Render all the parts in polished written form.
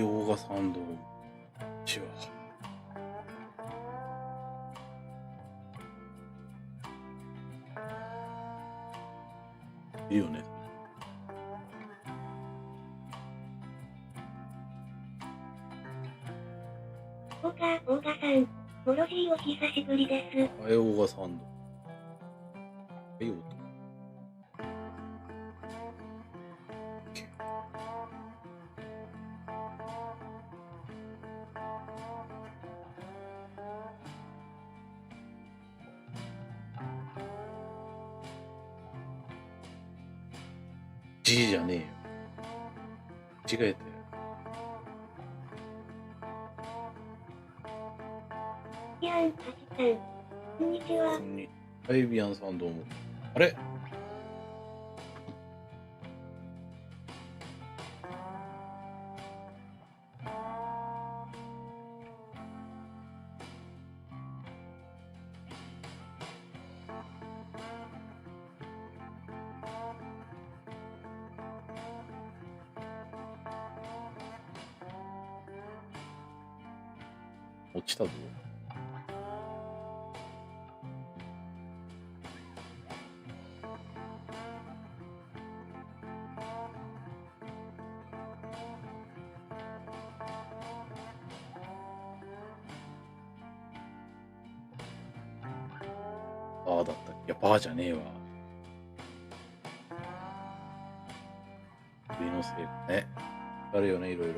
オーガサンドチはいいよね。オーガさん、モロジーお久しぶりです。オーガサンド。はいよ。G じゃねえよ。間違えたよ。ビアン、ハチさん、こんにちは。はい、ビアンさんどうも。あれ落ちたぞ。バーだったっけ？いや、バーじゃねえわ。首のせいかね。あるよね、いろいろ。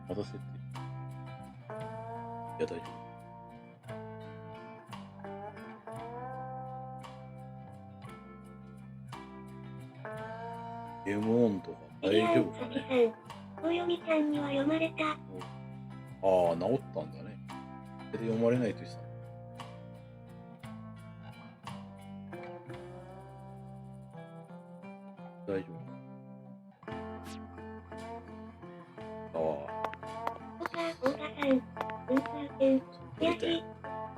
待たせて。いや、大丈夫。ゲームオンとか大丈夫かね。およみちゃんには読まれた。ああ、治ったんだね。それで読まれないと言ってた。大丈夫。オーガさん、うんつーくん、悔しい。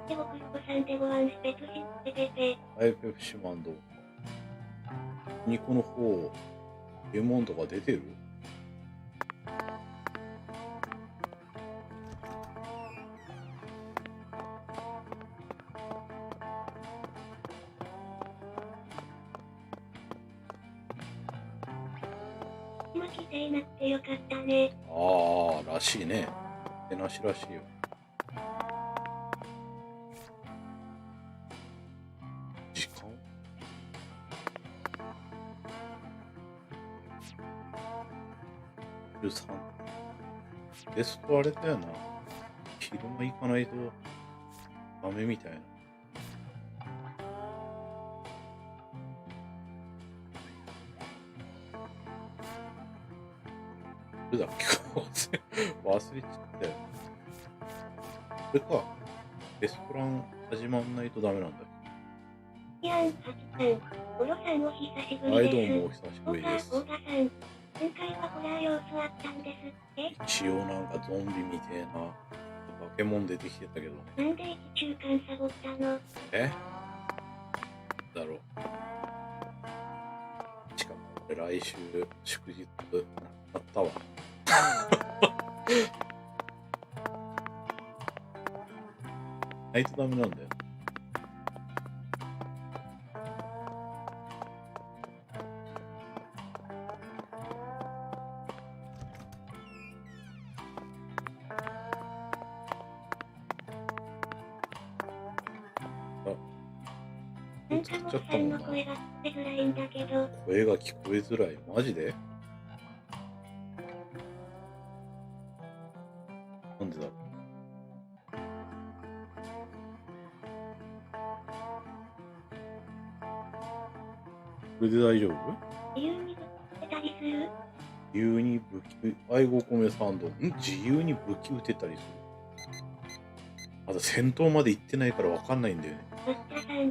で僕よこさんでごわんスペプシペペペ。はい、ペプシマンド。ニコの方、ゲームオンとか出てる？今来ていなくてよかったね。ああ、らしいね。手なしらしいよ。時間13。テストあれだよな。昼間行かないとダメみたいな。どれだっけか忘れちゃったよ。これか。レストラン始まんないとダメなんだ。いやん、ハチさん、オロさんお久しぶりです。はい、どうもお久しぶりです。オーガさん、今回はホラー要素あったんですって。一応なんかゾンビみてえな化け物出てきてたけどね。なんで1週間サボったの？だろう。しかも来週祝日なったわ。ないとダメなんだよ。なんか僕さんの声が聞こえづらいんだけど。声が聞こえづらい。マジで？なんでだろう。これで大丈夫？自由にぶつけたりする？自由に武器、愛護米サンド。自由に武器撃てたりする。まだ戦闘まで行ってないから分かんないんだよね。マスターさん、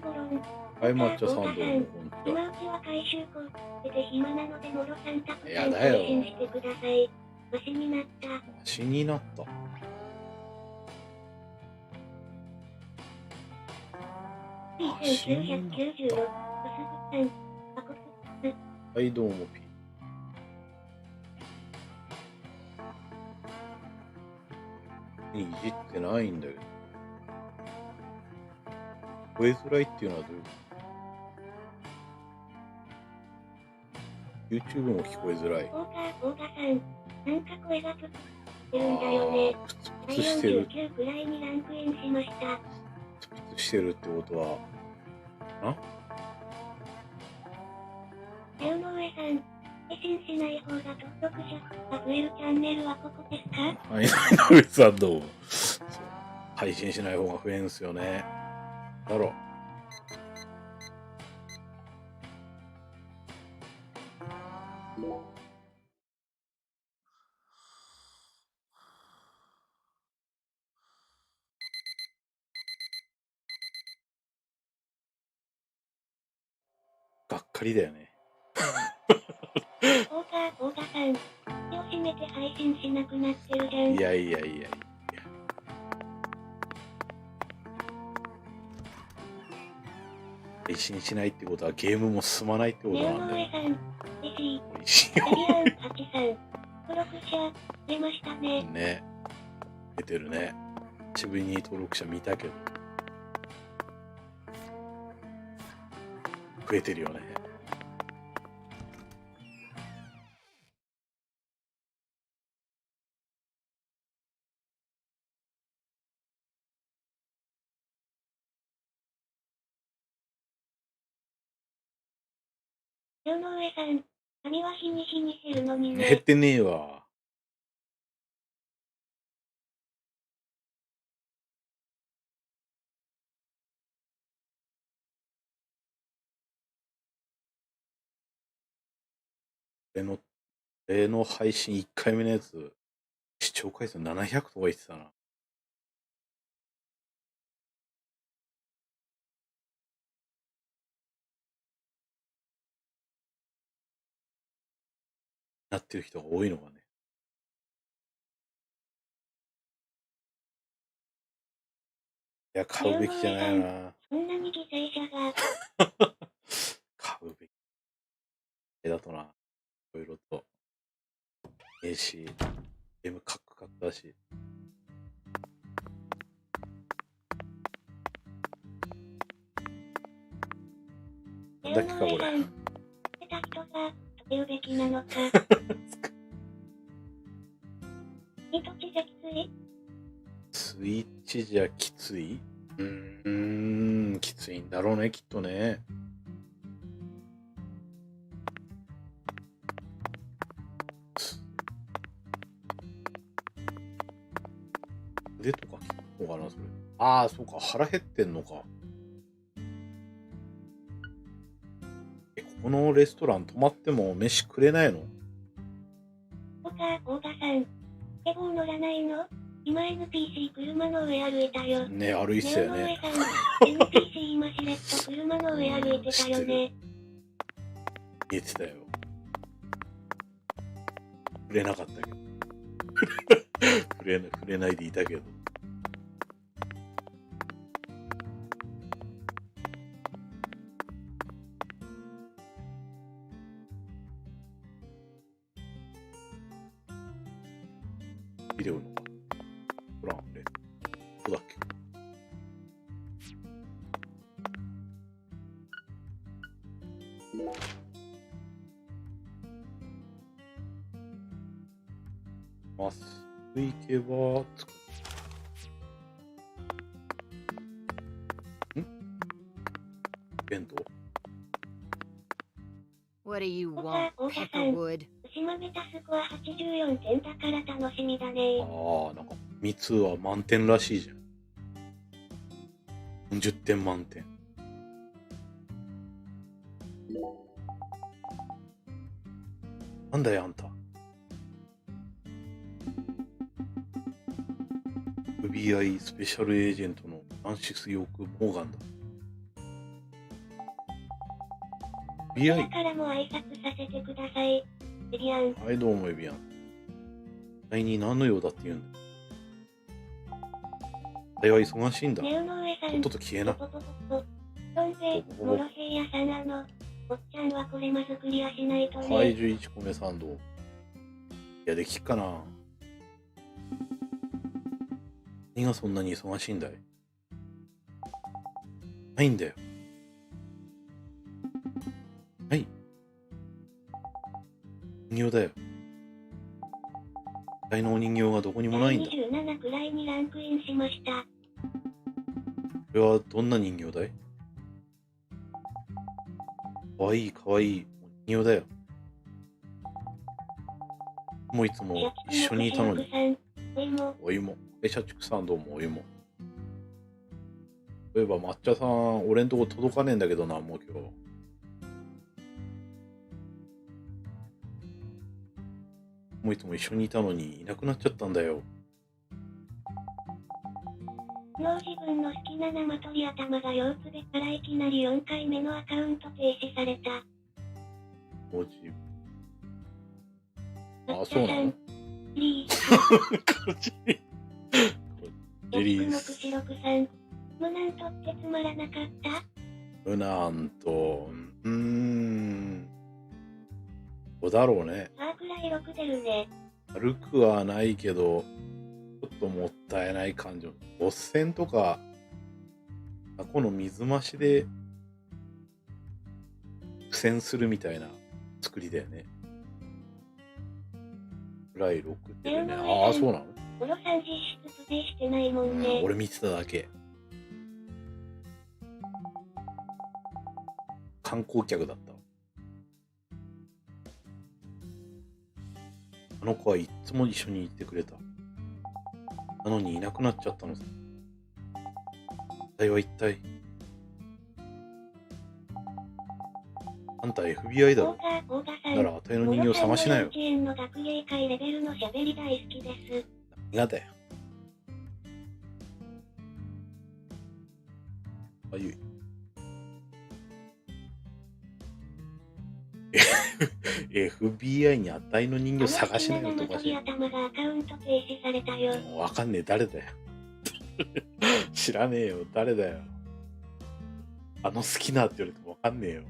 ゴロン。はい、抹茶さんどうも、こんにち今は。うちは回収工で暇なのでもろさんたくさんやだよ配信してください。マシになった。マシになった。1996、薄さん、はい、どうも、ピー。いじってないんだけど。聞こえづらいっていうのはどういうこと？ YouTube も聞こえづらい。オーガさん、なんか声がプツしてるんだよね。第49くらいにランクインしました。プツプツしてるってことは、江上さん、配信しない方が登録者が増えるチャンネルはここですか？はい、井上さんどうも。そう。配信しない方が増えんすよね。だろ。がっかりだよね。オーガさん、手を閉めて配信しなくなってるじゃん。いや。配信しないってことはゲームも進まないってことなんだよ。江上さん、嬉しい。美味しいよ。エビアン8さん、登録者、出ましたね。ね。出てるね。久しぶりに登録者見たけど。増えてるよね。江上さん、髪は日にしてるのにね。減ってねえわ。例の配信1回目のやつ、視聴回数700とか言ってたな。なってる人が多いのがね。いや、買うべきじゃないな。そんなに犠牲者が。買うべきだとな。いろいろと。ゲームカクカクだし。なんだっけか、これ。出た人が、というべきなのか。一地できつい？スイッチじゃきつい？きついんだろうね、きっとね。腕とか効くのかな、それ。ああ、そうか、腹減ってんのか。ここのレストラン泊まっても飯くれないの？オーガさん、エゴ乗らないの？今 NPC 車の上歩いたよ。ね、歩いてたよね。NPC 今しれっと車の上歩いてたよね。見えてたよ。触れなかったけど。触れないでいたけど。ビデオのほら、あれ。どこだっけ？まっすぐ行けば着く。弁当？ What do you want, Pepperwood? 島メタスコア84点だから楽しみだね。ああ、なんか3つは満点らしいじゃん。40点満点。なんだよあんた。FBI スペシャルエージェントのフランシス・ヨーク・モーガンだ。FBI。からも挨拶させてください。エビアン。はい、どうもエビアン。第に何の用だって言うんだ。あれは忙しいんだ。ネウの上さん。とっとと消えな。とんで、モロヘイヤさんおっちゃんはこれまずクリアしないとね。はい、11個目賛同。いや、できっかな。何がそんなに忙しいんだい？ないんだよ。はい。人形だよ。機体のお人形がどこにもないんだ。27くらいにランクインしました。これはどんな人形だい？かわいいかわいい人形だよ。もういつも一緒にいたのに。お芋。社畜さんどうもお芋。そういえば抹茶さん、俺んとこ届かねえんだけどな、もう今日。もういつも一緒にいたのにいなくなっちゃったんだよ。もう自分の好きな生鳥頭が腰痛でからいきなり4回目のアカウント停止された。もうあ、そうなの？リー。ジェリース。無難とってつまらなかった？無難と、どうだろうね。あーくらい6出るね。悪くはないけど、ちょっともったいない感じ。ボス戦とか、この水増しで苦戦するみたいな作りだよね。くらい6出るね。ああ、そうなの？オロさん実質プレイしてないもんね。俺見てただけ。観光客だった。あの子はいつも一緒に行ってくれた。なのにいなくなっちゃったのさ。あれは一体。あんた FBI だろ。ならあたいの人形を探しなよ。何がだよ。あゆい。FBI にあたいの人形探しなよとかし。もうわかんねえ、誰だよ。知らねえよ、誰だよ。好きなって言われてもわかんねえよ。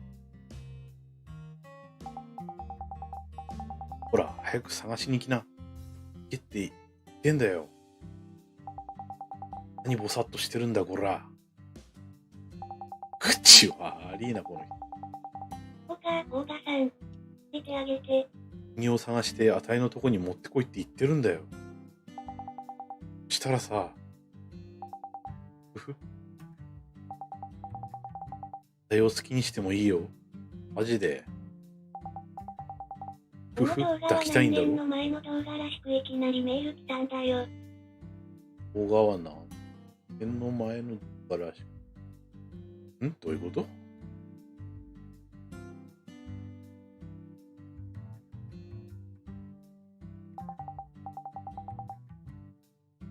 ほら、早く探しに行きな。行けって言ってんだよ。何ぼさっとしてるんだ、こら。口悪いな、この人。オーガさん、見てあげて。人形を探してあたいのとこに持ってこいって言ってるんだよ。したらさ、あたいを好きにしてもいいよ。マジで。抱きたいんだろ。の前の動画らしくいきなりメール来たんだよ。動画は何年の前の動画らしく。どういうこと？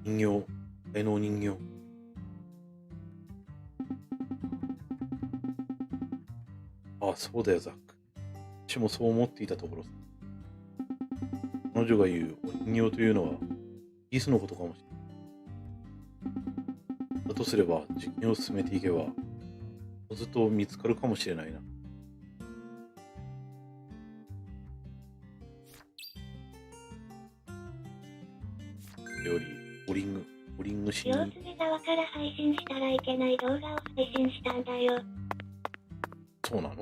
人形、あの人形。ああ、そうだよ、ザック。私もそう思っていたところさ。彼女が言うお人形というのは、イースのことかもしれない。だとすれば、実験を進めていけば、ずっと見つかるかもしれないな。より、ボリングしに。腰痛で側から配信したらいけない動画を配信したんだよ。そうなの？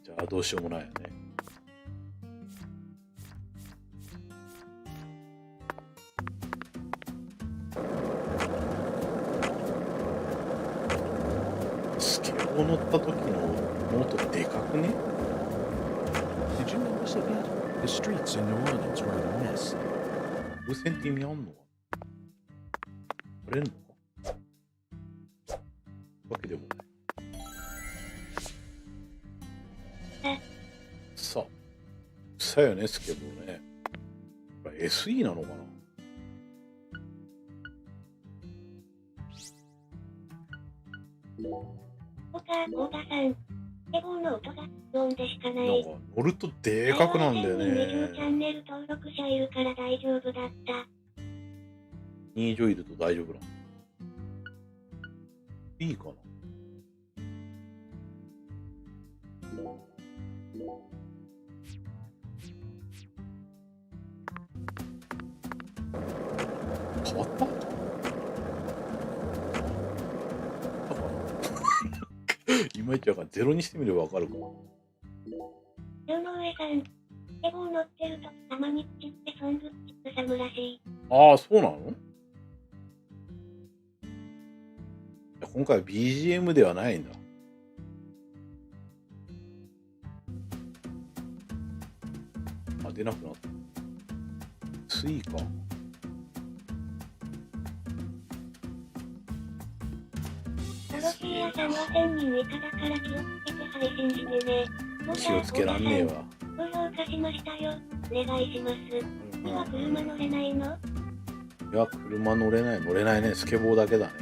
じゃあどうしようもないよね。スケボー乗った時のノートでかくね？ Did you notice it yet? The streets in New Orleans were a mess. 風船って意味あんの？取れんのか？わけでもない。草よね、スケボーね。これ SE なのかな？オーガさん、エゴーの音が音でしかななんい。か乗るとでかくなんだよ20チャね。ンネル登録者いるから大丈夫だった。2以上いると大丈夫なの。いいかな。変わったいまいちわかんない。ゼロにしてみればわかるか。龍の上さん、エゴー乗ってるとたまに口ってソングってサムらしい。ああ、そうなの？いや今回は BGM ではないんだ。あ、出なくなった。スイか。トロフィー屋さんは1000人以下だから気をつけて配信してね。気をつけらんねえわ。ご評価しましたよ。お願いします。今車乗れないの？いや、車乗れないね。スケボーだけだね。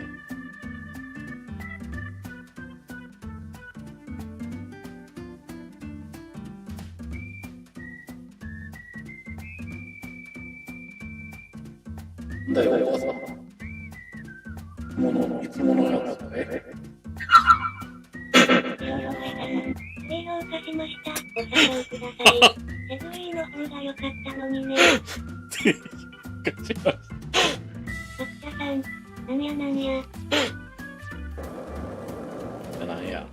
だよ、お母さん。いつものやつだね。低評価しました。ご査賞ください。セグウェイの方が良かったのにね。勝ちました。抹茶さん、なんやなんや。なんや。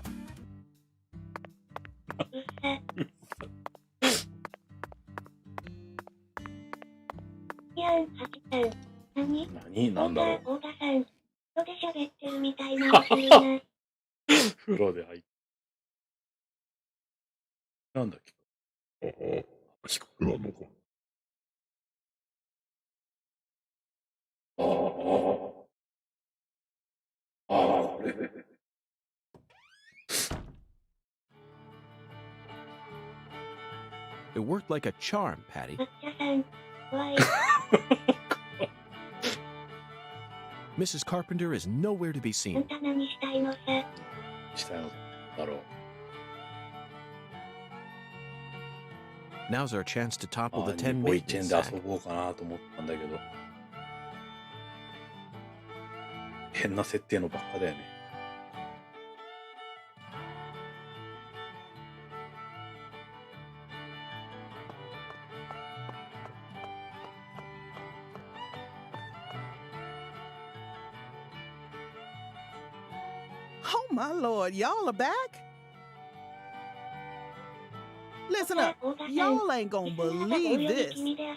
うっさ。いやん、はきさん。なんだろう。大田さん、風呂で喋ってるみたいなのするな。風呂で入って。なんだっけ。聞こえるのか。これ。It worked like a charm, Patty. 抹茶さん、怖い。Mrs. Carpenter is nowhere to be あん seen. た何したいのさ。したいのだろう。Now's our chance to topple the 10 ボイチェ maintenance ンで sack. 遊ぼうかなと思ったんだけど。変な設定のばっかだよね。Oh my lord, y'all are back? Listen up, y'all ain't gonna believe this. 君で遊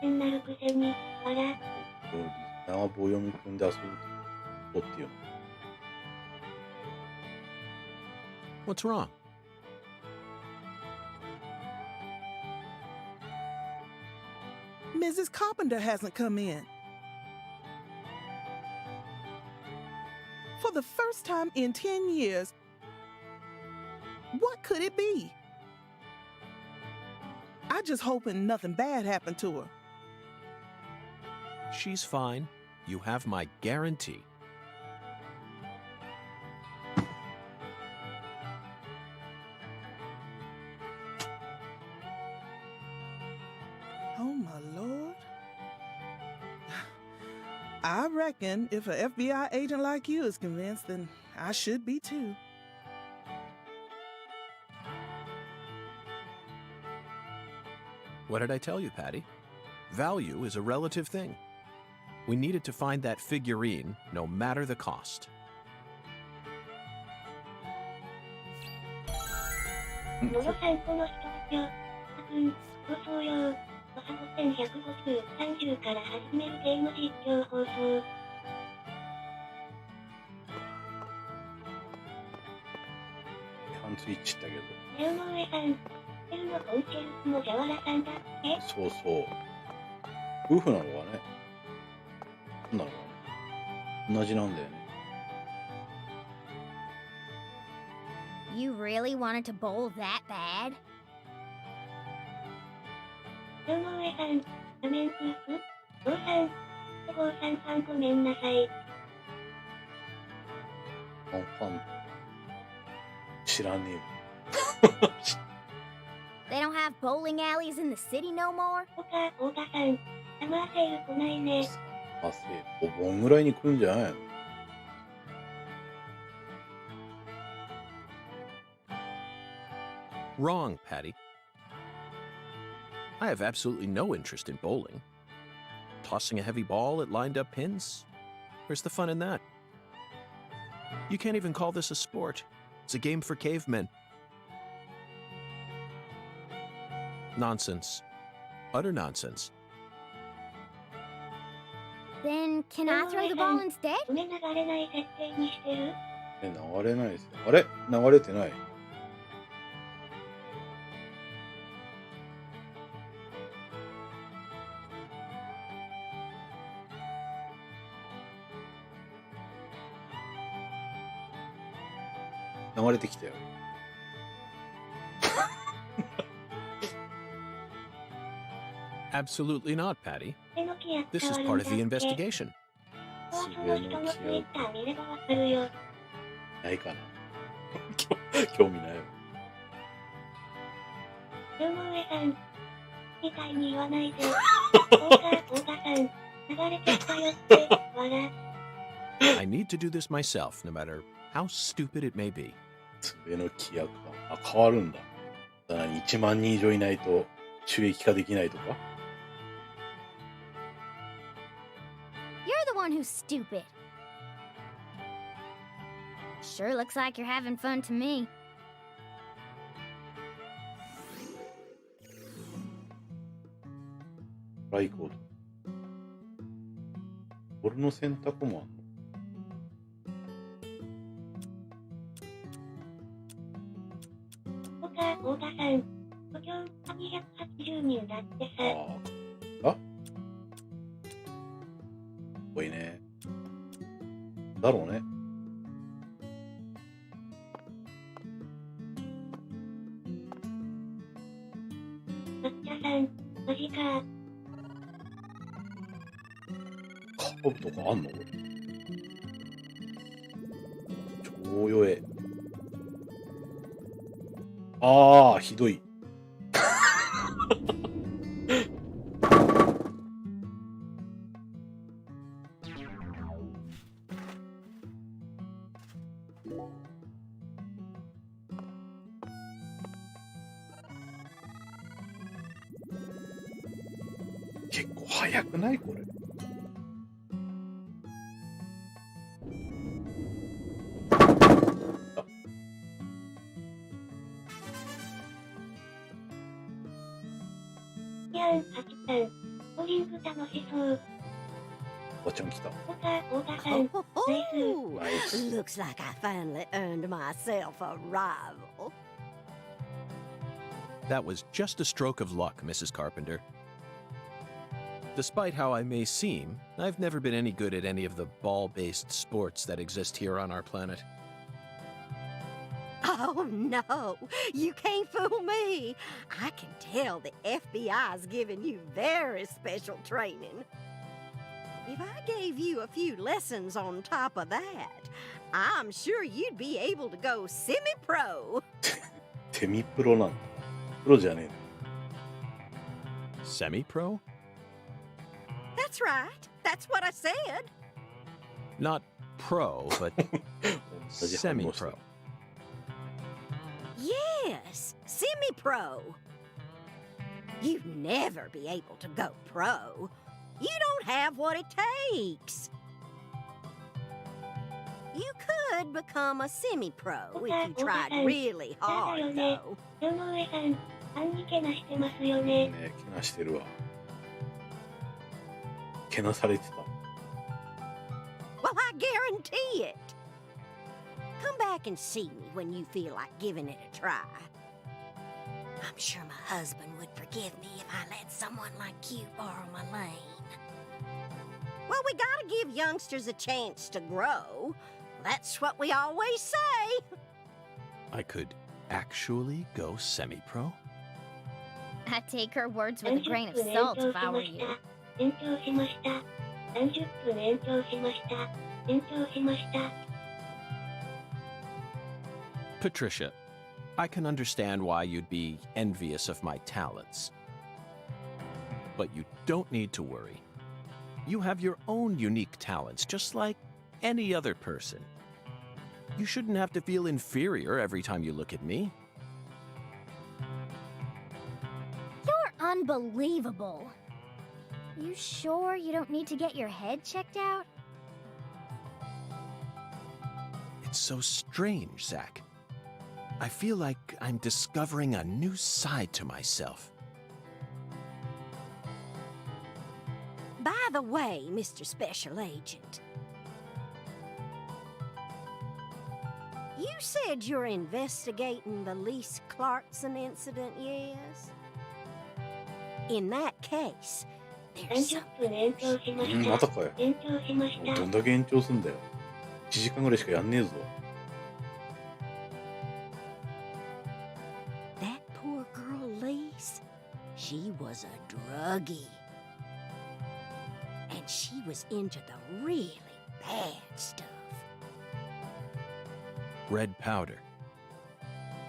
ぶ。になるくせに、あら。リスナーは棒読み組んで遊ぶっていうの。What's wrong? Mrs. Carpenter hasn't come in. For the first time in 10 years, what could it be? I just hoping nothing bad happened to her. She's fine. You have my guarantee. Oh my lord. I reckon if an FBI agent like you is convinced, then I should be too. What did I tell you, Patty? Value is a relative thing. We needed to find that figurine, no matter the cost. のど散歩の人よ。放送用。土佐5150、30から始めるゲーム実況放送。ハンスイッチだけど。レオの上さん、エルのコンチェルスもジャワラさんだって。そうそう。夫婦なのかね。なんだろうな。同じなんだよね。You really wanted to bowl that bad? レオの上さん、画面夫婦ゴーさん、ゴーさんさんごめんなさい。ファン知らねえよ。They don't have bowling alleys in the city no more? 太田さん、サマーセール来ないね。あ、お盆ぐらいに来るんじゃないの？ Wrong, Patty. I have absolutely no interest in bowling. Tossing a heavy ball at lined up pins? Where's the fun in that? You can't even call this a sport. It's a game for cavemen. Nonsense. Utter nonsense. Then can I throw the ball instead? 梅流れない設定にしてる？流れないですよ。あれ流れてない。流れてきたよ。Absolutely not, Patty. 手の気や This 伝 is わる part ん of だ the って。 investigation. その人のツイッター見ればわかるよ。ないかな。興味ないよ。ルム上さん、みたいに言わないで。太田さん、流れてきたよって、笑。I need to do this myself, no matter how stupid it may be. 爪の規約が変わるんだ。だから1万人以上いないと収益化できないとか。You're the one who's stupid. Sure looks like you're having fun to me. ライコード。俺の選択もあんの？太田さん、補強は280人だってさ。あ、すごいね。だろうね。抹茶さん、マジか。カーブとかあんの？超弱え。ああ、ひどい。結構早くないこれ？やん、ハチさん、ボーリング楽しそう。おばちゃん来た。太田さん、 Oh, ナイス。 looks like I finally earned myself a rival. That was just a stroke of luck, Mrs. Carpenter. Despite how I may seem, I've never been any good at any of the ball-based sports that exist here on our planet. Oh no, you can't fool me. I can tell the FBI's giving you very special training. If I gave you a few lessons on top of that, I'm sure you'd be able to go semi-pro. セミプロなんだ。プロじゃね Semi-pro? That's right. That's what I said. Not pro, but えの。同じ反応した。 semi-pro. Yes, semi-pro. You'd never be able to go pro. You don't have what it takes. You could become a semi-pro if you tried really hard, though. ルム上さん、あんにけなしてますよね。ね、けなしてるわ。けなされてた。 Well, I guarantee it. Come back and see me when you feel like giving it a try. I'm sure my husband would forgive me if I let someone like you borrow my lane. Well, we gotta give youngsters a chance to grow. That's what we always say. I could actually go semi-pro? I'd take her words with a grain of salt if I were you. 延長しました。30分延長しました。延長しました。 Patricia, I can understand why you'd be envious of my talents. But you don't need to worry. You have your own unique talents, just like any other person. You shouldn't have to feel inferior every time you look at me. You're unbelievable. You sure you don't need to get your head checked out? It's so strange, Zach. I feel like I'm discovering a new side to myself. By the way, Mr. Special Agent, you said you're investigating the Lise Clarkson incident, yes? In that case, there's 30分延長しました。またかよ。延長しました。どんだけ延長すんだよ。1時間ぐらいしかやんねえぞ。that poor girl Lise, she was a druggie. And she was into the really bad stuff. Red powder.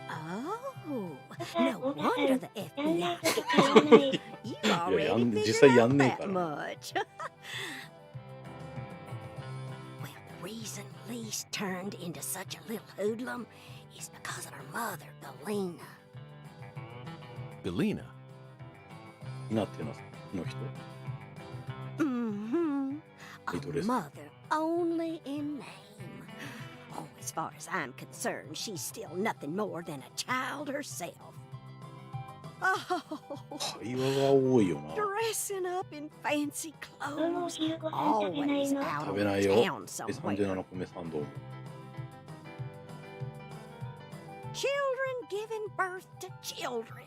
Oh, no 小田さん、 wonder the やんない FBI. とき買わない。 You いや、 already 実 figured 際や out んねえ that から。 much. Well, the reason Lise turned into such a little hoodlum is because of her mother, Galena. Belina. になっていうのは、の人。 Mm-hmm. Hey, A Doris. mother only in name. Oh, as far as I'm concerned, she's still nothing more than a child herself. Oh, 会話が多いよな。 dressing up in fancy どうもお clothes, 昼ご飯食べない always の？ out 食 on べないよ。 town 37 somewhere. 個目サンドも。 Children giving birth to children.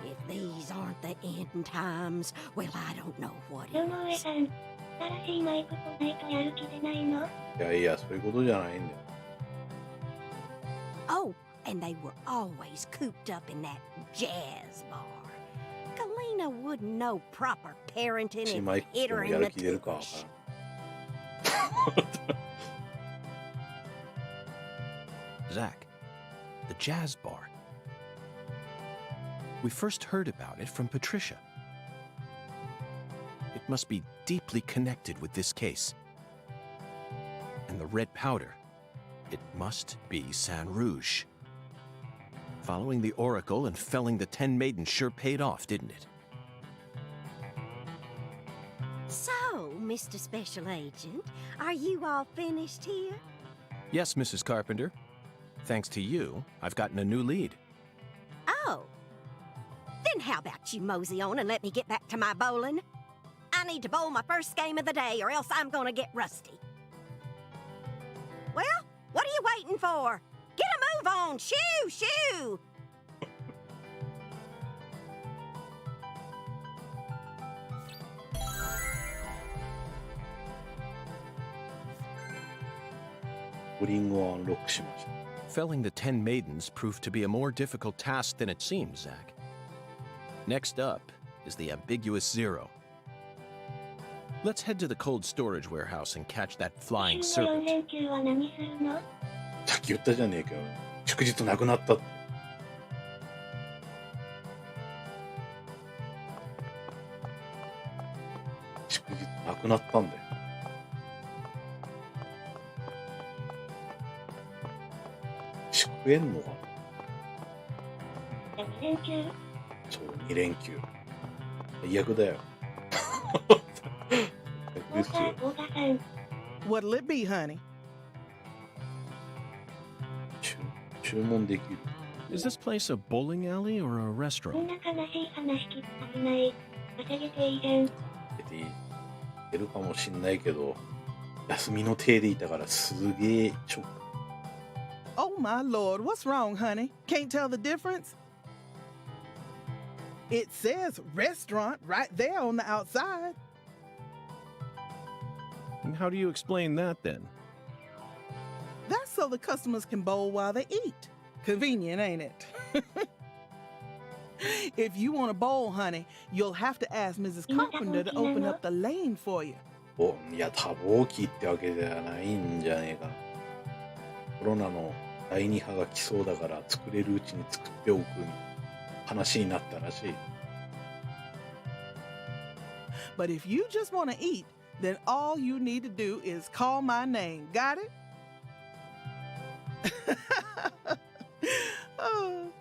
If these aren't the end times, well, I don't know what 井上 is. さん、新しいマイク来ないとやる気出ないの？いやいや、そういうことじゃないんだよ。 Oh, and they were always cooped up in that jazz bar. Galena wouldn't know proper parenting し if マイ it ク hit で her も in や the る気出るかわか tush. らん。 Zach, the jazz bar. We first heard about it from Patricia. It must be deeply connected with this case. And the red powder, it must be San Rouge. Following the Oracle and felling the 10 maidens sure paid off, didn't it? So, Mr. Special Agent, are you all finished here? Yes, Mrs. Carpenter. Thanks to you, I've gotten a new lead. Oh. Then how about you mosey on and let me get back to my bowling? I need to bowl my first game of the day or else I'm gonna get rusty. Well, what are you waiting for? Get a move on! Shoo! Shoo! ボリングをアンロックしました。 Felling the 10 maidens proved to be a more difficult task than it seemed, Zach. Next up is the ambiguous Zero. Let's head to the cold storage warehouse and catch that flying 週の4 serpent. 連休は何するの？さっき言ったじゃねえかよ。祝日なくなったって。祝日なくなったんだよ。祝えんのかな？じゃあ2連休？そう、2連休。最悪だよ。最悪ですよ。太田さん、 What'll it be, honey? 注文できる。 Is this place a bowling alley or a こん restaurant? な悲しい話聞きたくない。稼げていいじゃん。出るかもしんないけど、休みの体でいたからすげえショック。 Oh, my lord, what's wrong, honey? Can't tell the difference? It says restaurant right there on the outside. And how do you explain that then? That's so the customers can bowl while they eat. Convenient, ain't it? If you want to bowl, honey, you'll have to ask Mrs. Carpenter to open up the lane for you. いや、多忙期ってわけではないんじゃねえかな。コロナの第二波が来そうだから作れるうちに作っておく話になったらしい。But if you just want to eat, then all you need to do is call my name. Got it? Oh.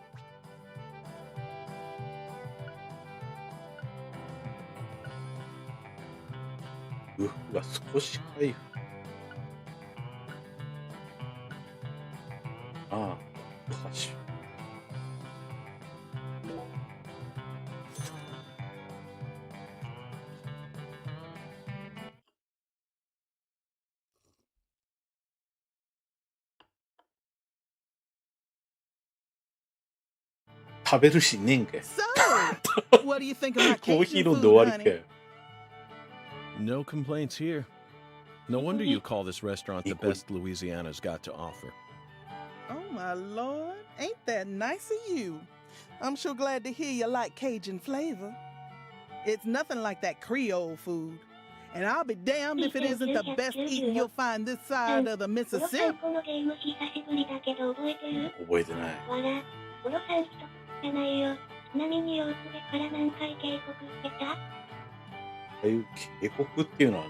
ウフが少し回復。ああ、歌手。食べるしねんけ。So, what do you think of my コーヒ Cajun ー飲んで food, 終わり honey? かよ。 No complaints here. No wonder you call this restaurant the best Louisiana's got to offer. Oh, my Lord. Ain't that nice of you? I'm sure glad to hear you like Cajun flavor. It's nothing like that Creole food. And I'll be damned if it isn't the best eating you'll find this side of the この Mississippi. このゲーム久しぶりだけど覚えてる？覚えてない。わら、おろさん一つじゃないよ。ちなみに様子でから何回警告してた？ああいう警告っていうのは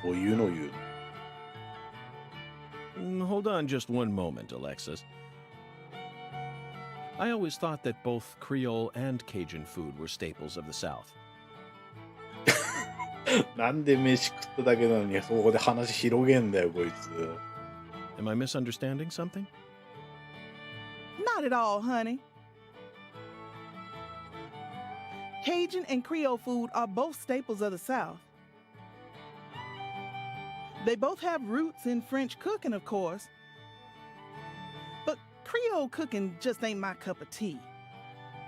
どういうのを言うの？ Hold on just one moment, Alexis. I always thought that both Creole and Cajun food were staples of the South. なんで飯食っただけなのにそこで話広げんだよこいつ。 Am I misunderstanding something? Not at all, honey. Cajun and Creole food are both staples of the South. They both have roots in French cooking, of course. But Creole cooking just ain't my cup of tea.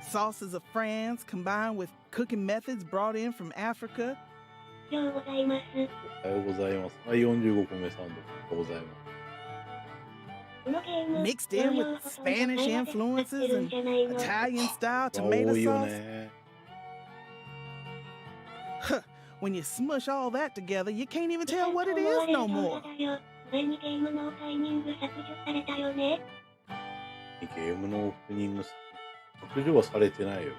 Sauces of France combined with cooking methods brought in from Africa. おはようございます。おはようございます。はい、45個目サンド。おはようございます。このゲーム Mixed in with Spanish influences and Italian style 多 tomato いよ sauce. ね。 Huh, when you smush all that together, you can't even tell what it is no more. それにゲームのオープニング削除されたよね。ゲームのオープニング削除はされてないよ。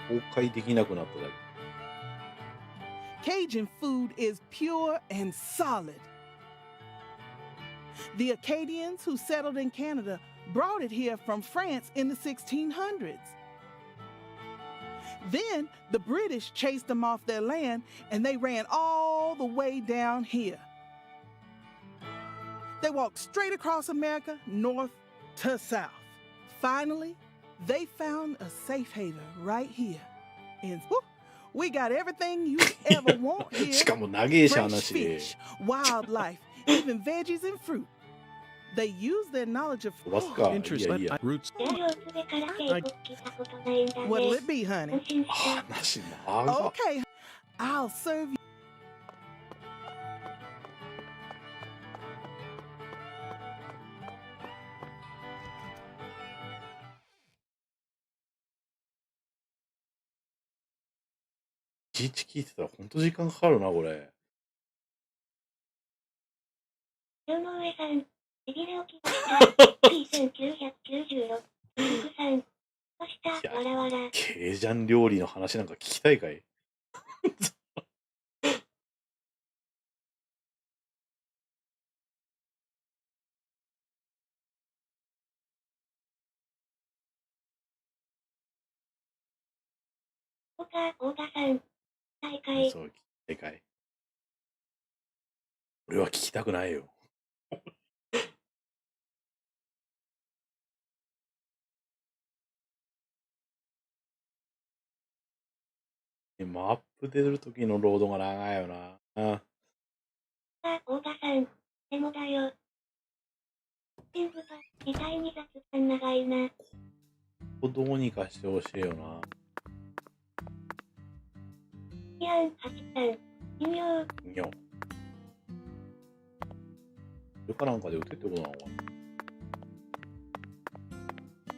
公開できなくなっただけ。 Cajun food is pure and solid. The Acadians who settled in Canada brought it here from France in the 1600s. Then the British chased them off their land and they ran all the way down here. They walked straight across America, north to south. Finally, they found a safe haven right here. And whoop, we got everything you ever want し here. かも長えし Fresh 話で。 fish, wildlife, even veggies and fruit. They use their knowledge of 飛ばすか。いや Interesting. いや。 Roots. じゃあ様子でから警告聞いたことないんだね。 what'll it be, honey? 安心した。話長っ。 Okay, I'll serve you. いちいち聞いてたらほんと時間かかるなこれ。龍の上さん、しびれをきました。P1996、福さん。そした、わらわら。ケイジャン料理の話なんか聞きたいかい？大田さん、大会。そう、聞きたいかい？俺は聞きたくないよ。マップ出る時のロードが長いよな。大田さん、でもだよ。天部が、みたいに雑談長いな。ここどうにかしてほしいよな。イアン、ハチさん、微妙。にょ。それかなんかで打てってことなのか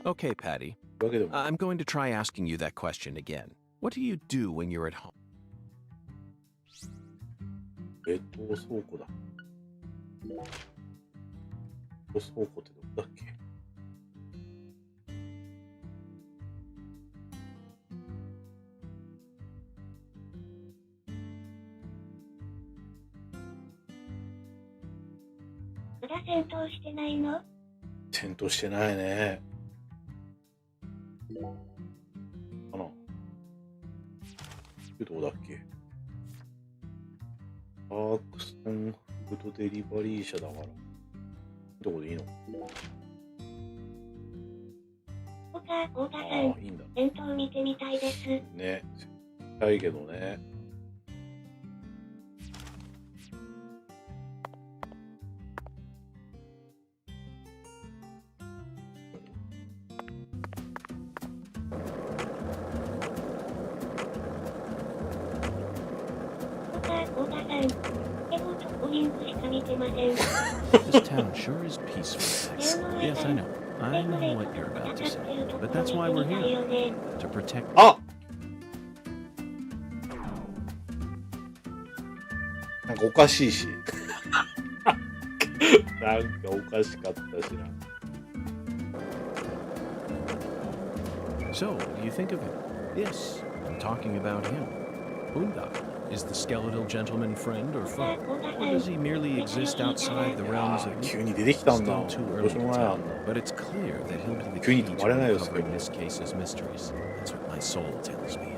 な。 Okay, Patty. というわけでも、 I'm going to try asking you that question again. What do you do when you're at home? 冷凍倉庫だ。倉庫ってどこだっけ？まだ戦闘してないの？戦闘してないね。かな。どこだっけ？アークソンフードデリバリー社だから。どこでいいの？太田さああ、ん、いいんだ。戦闘見てみたいです。ね。見たいけどね。太田さん、でもチョコリンクしか見てません。 This town sure is peaceful. Yes, I know. I know what you're about to say. But that's why we're here. To protect. あ、なんかおかしいし。なんかおかしかったしな。So, what do you think of him? Yes, I'm talking about him. Boondock. Is the skeletal gentleman friend or foe? Or does he merely exist outside the realms of 急に出てきたんだ。 Still too どう early しよう to もないあ tell, んな。 but it's clear that he'll be the 急に key 止 to まれないよ、 uncovering this case's mysteries. That's what my soul tells me.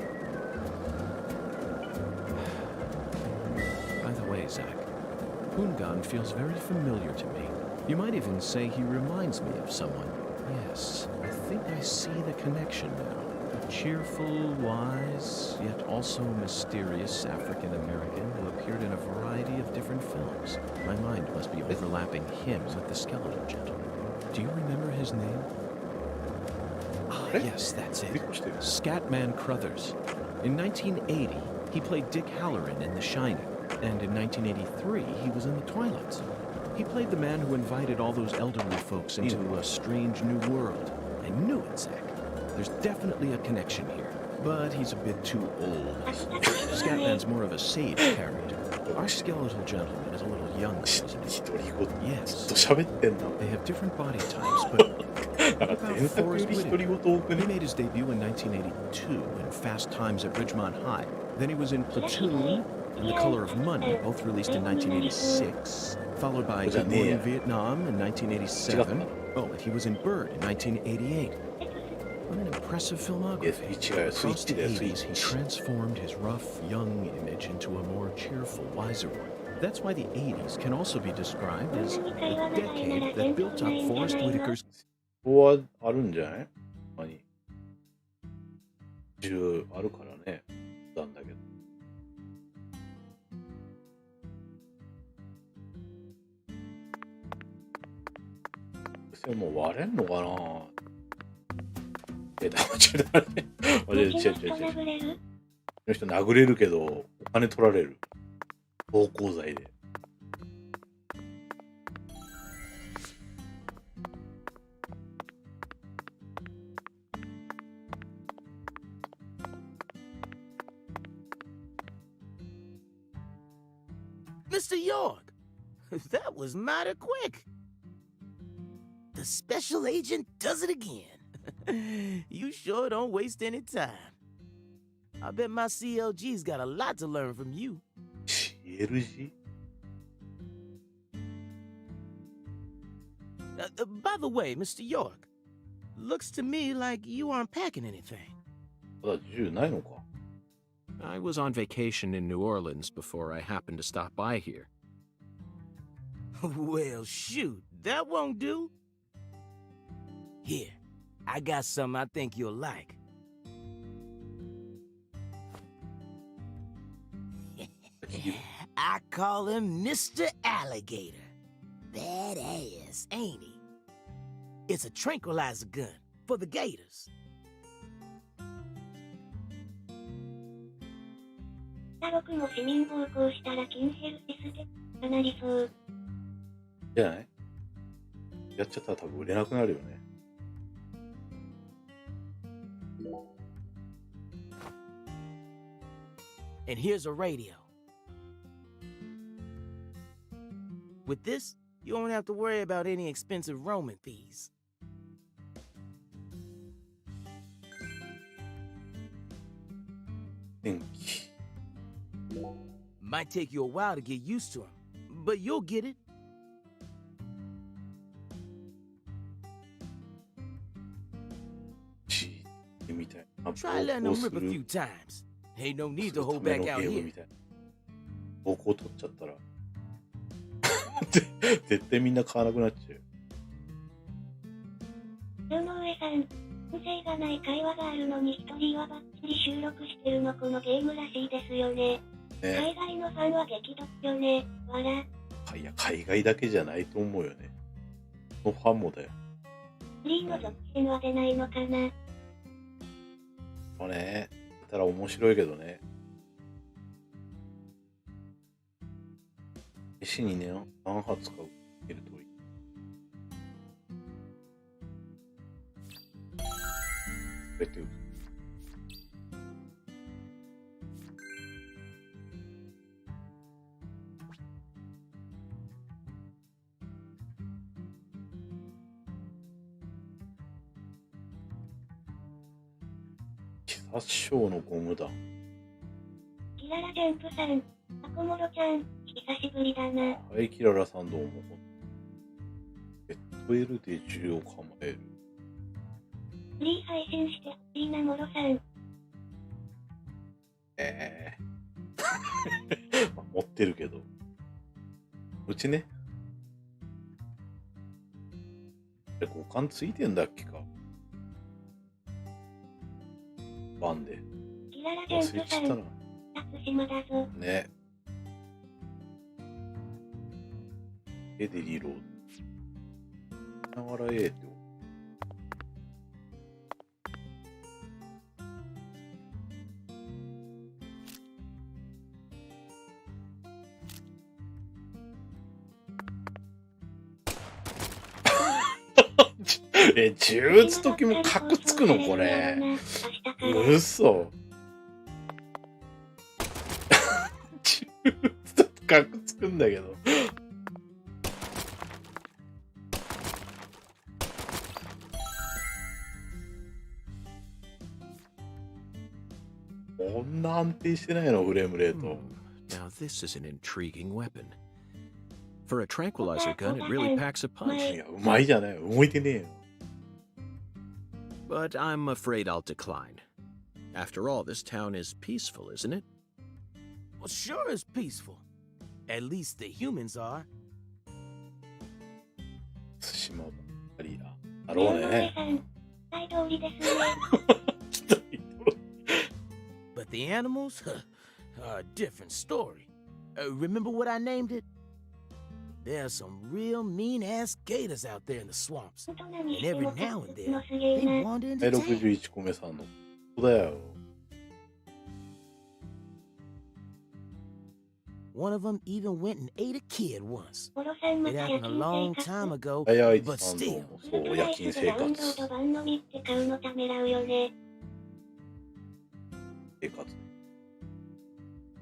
By the way, Zach, Poongon feels very familiar to me. You might even say he reminds me of someone. Yes, I think I see the connection now. A cheerful, wise, yet also mysterious African-American who appeared in a variety of different films. My mind must be overlapping him with the skeletal gentleman. Do you remember his name? Ah, Eh? yes, that's it. びっくりしてる。 Scatman Crothers. In 1980, he played Dick Halloran in The Shining, and in 1983, he was in The Twilight Zone. He played the man who invited all those elderly folks into a strange new world. I knew it, Zach. There's definitely a connection here, but he's a bit too old. Scatman's more of a sage character. Our skeletal gentleman is a little younger, isn't he? 独り言ずっ Yes. と喋ってんな。 They have different body types, but なんか前作より独り言多く he ね。 made his debut in 1982 in Fast Times at Ridgemont High. Then he was in Platoon and The Color of Money, both released in 1986, followed by Good Morning Vietnam in 1987. Oh, and he was in Bird in 1988. What an impressive いや、 filmography. 違うよ、スイッ Across チ the だよ、スイ 80s, ッ he チ。 transformed his rough, young image into a more cheerful, wiser one. That's why the 80s can also be described as the decade that built up Forrest Whitaker's ここはあるんじゃない？何10あるからね。なんだけど。それもう割れんのかな？違う。違う。人殴れる？この人殴れるけど、お金取られる。暴行罪で。Mr. York, that was mighty quick. The special agent does it again. You sure don't waste any time. I bet my CLG's got a lot to learn from you. CLG? By the way, Mr. York, looks to me like you aren't packing anything. まだ銃ないのか？ I was on vacation in New Orleans before I happened to stop by here. Well, shoot, that won't do. Here, I got something I think you'll like. I call him Mr. Alligator. Badass, ain't he? It's a tranquilizer gun for the gators. 僕も市民暴行したらキンヘルシスでかなりそう。じゃない？やっちゃったら多分売れなくなるよね。And here's a radio. With this, You won't have to worry about any expensive roaming fees. Might take you a while to get used to them, but you'll get it. Try letting them rip a few times. Ain't no need to hold back out here. 方向取っちゃったら絶対みんな買わなくなっちゃう。龍の上さん、音声がない会話があるのに一人はバッチリ収録してるのこのゲームらしいですよね。海外のファンは激怒よね。わら。いや、海外だけじゃないと思うよね。のファンもだよ。フリーの続編は出ないのかな。まあね、出たら面白いけどね。飯にね、何発か受けるといい。こうやって打つ。殺傷のゴム弾。キララジャンプさん、アコモロちゃん、久しぶりだな。はい、キララさんどうも。ベッドエルで銃を構える。フリー配信してほしいな、モロさん。持ってるけど。うちね。互換ついてんだっけか。バンで。キララジャンプさん、辰島だぞ。ね。でリロード。ながら A って銃撃つときもカクつくのこれ。うそ。銃撃つときカクつくんだけど。こんな安定してないのフレームレート。Now this is an intriguing weapon. For a tranquilizer gun, it really packs a punch. いや、うまいじゃない。動いてねえよ。But I'm afraid I'll decline. After all, this town is peaceful, isn't it? Well, sure is peaceful. At least the humans are. 対馬ばっかりだろうね。大通りですね。But the animals are a different story. Remember what I named it? There are some real mean-ass gators out there in the swamps. And every now and then, they wander into town. 61個目さんの。そうだよ。One of them even went and ate a kid once. It happened a long time ago, 早い but さんどう still. も。そう、夜勤生活。生活。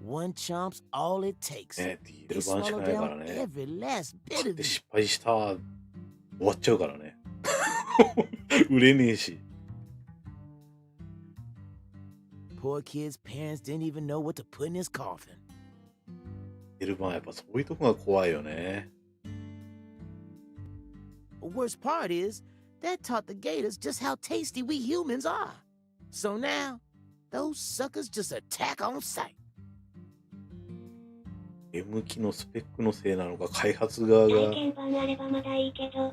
One chomp's all it takes. ね、ディー They ル版しか swallow ないから down ね。 every last bit 買っ of て it. 失敗した終わっちゃうからね。売れねえし。Poor kid's parents didn't even know what to put in his coffin. ディール版やっぱそういうとこが怖いよね。The worst part is, that taught the gators just how tasty we humans are. So now, those suckers just attack on sight. ゲーム機のスペックのせいなのか、開発側が。体験版あればまだいいけど。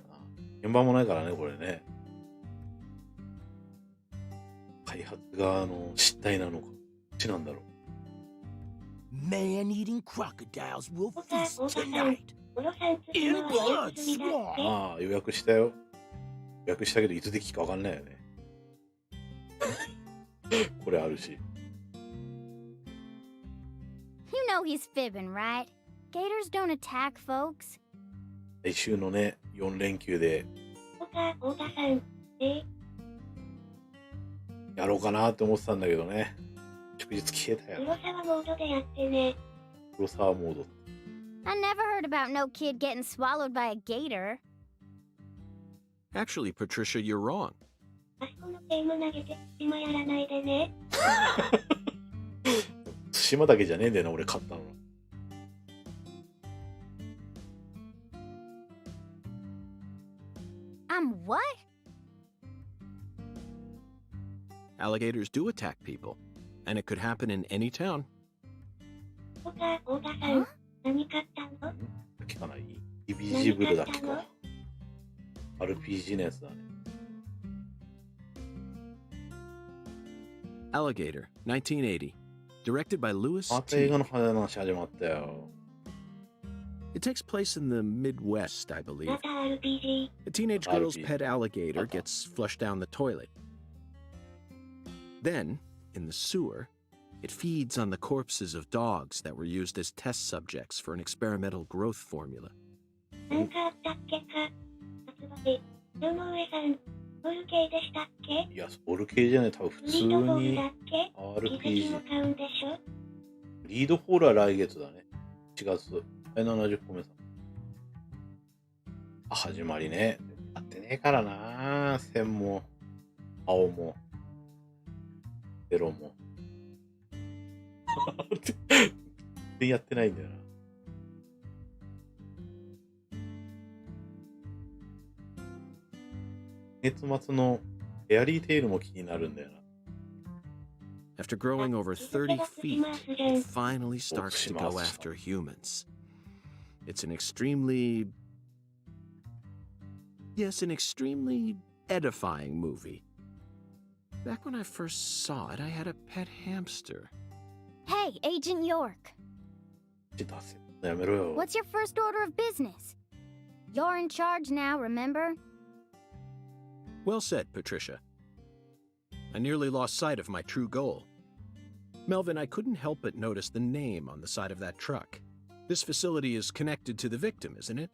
現場もないからね、これね。開発側の失態なのか、どっちなんだろう。Man-eating crocodiles will feast tonight. モロさんつIn まは blood 早済みだって。ああ、予約したよ。予約したけど、いつできるかわかんないよね。これあるし。You know he's fibbing, right? Gators don't attack folks. 来週のね、4連休で太田さん、やろうかなって思ってたんだけどね。祝日消えたよ。黒沢モードでやってね。黒沢モード。I never heard about no kid getting swallowed by a gator. Actually, Patricia, you're wrong. あそこのゲーム投げて今やらないでね。対馬だけじゃねえんだよな、俺買ったの。What? Alligators do attack people, and it could happen in any town. 太田さん、何買ったの？聞かない？イビジブルだっけか。RPG のやつだね。Alligator, 1980. Directed by Louis また映 T. 画の話始まったよ。It takes place in the Midwest, I believe. また RPG。A teenage girl's RPG. pet alligator gets flushed down the toilet. Then, in the sewer, it feeds on the corpses of dogs that were used as test subjects for an experimental growth formula. なんかあったっけか？発売。世の上さん、ボール系でしたっけ？いや、ボール系じゃない、多分普通リードボールにだっけ？奇跡 RPG も。買うんでしょ？リードホールは来月だね。4月。70個目さ。あ、始まりね。やってねえからな。線も、青も、ゼロも。全然やってないんだよな。月末のエアリーテイルも気になるんだよな。After growing over 30 feet, it finally starts to go after humans. It's an extremely edifying movie. Back when I first saw it, I had a pet hamster. Hey, Agent York. 出せ。やめろよ。 What's your first order of business? You're in charge now, remember? Well said, Patricia. I nearly lost sight of my true goal. Melvin, I couldn't help but notice the name on the side of that truck. This facility is connected to the victim, isn't it?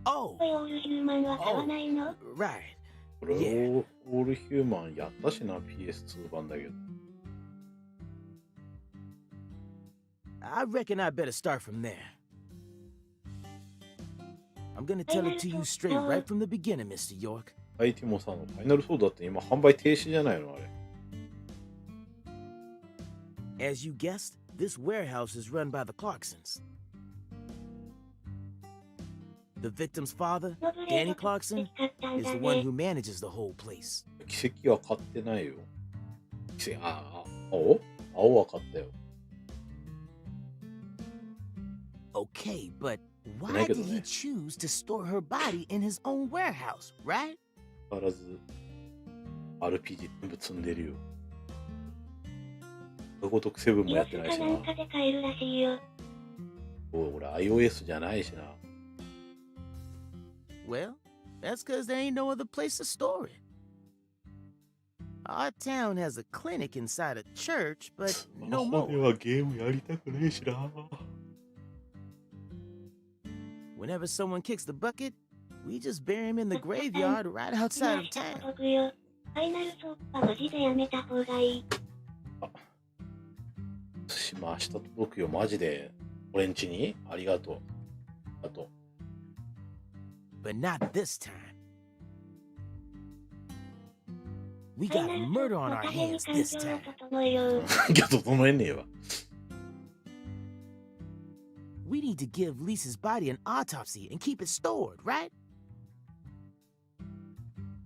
Oh, オールヒューマンは買わないの？ right. これをオールヒューマンやったしな、PS2 版だけど。I reckon I better start from there. I'm gonna tell it to you straight right from the beginning, Mr. York. アイティモさんのファイナルソードだって今販売停止じゃないのあれ。As you guessed, this warehouse is run by the Clarksons. The victim's father, Danny Clarkson, is the one who manages the whole place. 奇跡は買ってないよ。奇跡、青は買ったよ。Okay, but why did he choose to store her body in his own warehouse, right? 変わらず RPG 全部積んでるよ。ごとくセブンもやってないしな。なんかで買えるらしいよ。俺 iOS じゃないしな。Well, that's because there ain't no other place to store it. Our town has a clinic inside a church, but no これ more. はゲームやりたくねえしな。Whenever someone kicks the bucket, we just bury him in the graveyard right outside of town. ファイナルソープはマジでやめた方がいい。明日届くよ、マジで。俺んちにありがとう。あと。But not this time. We got murder on our hands this time. いや、整えねえわ。We need to give Lisa's body an autopsy and keep it stored, right?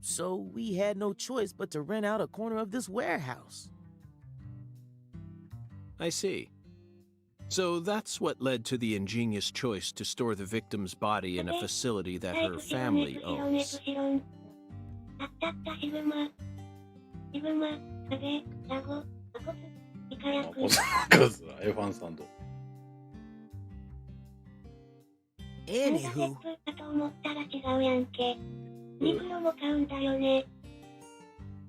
So we had no choice but to rent out a corner of this warehouse. I see. So that's what led to the ingenious choice to store the victim's body in a facility that her family owns. あったったシグマ、壁、ラゴ、アコツ、イカヤク。ガズ、エファンサンド。Anywho, かと思ったら違うやんけ。リクロも買うんだよね。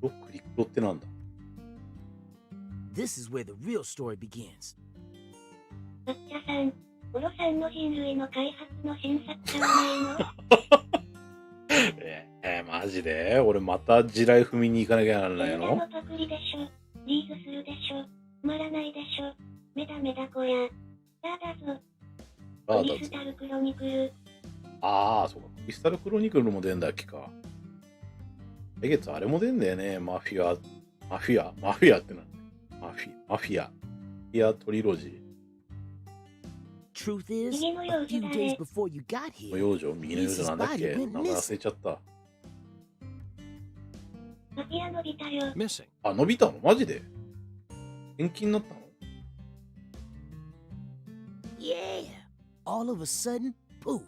ロックリクロってなんだ？ this is where the real story begins. 抹茶さん、オロさんの人類の開発の新作買わないの？ママジで俺また地雷踏みに行かなきゃならないみんなの？のパクリでしょ。リーズするでしょ。止まらないでしょ。メダメダ小屋。だぞ。クリスタルクロニクル。ああ、そうか。クリスタルクロニクルも出んだっけか。来月あれも出んだよね。マフィアってなんだよ。マフィアトリロジー。Truth is, 右の a 幼女 few だ days ね。 before you got の here, 幼女右の幼女なんだっけ？名前忘れちゃった。マフィア伸びたよ。Missing. あ、伸びたの？マジで？延期になったの？ yeah, all of a sudden, poof.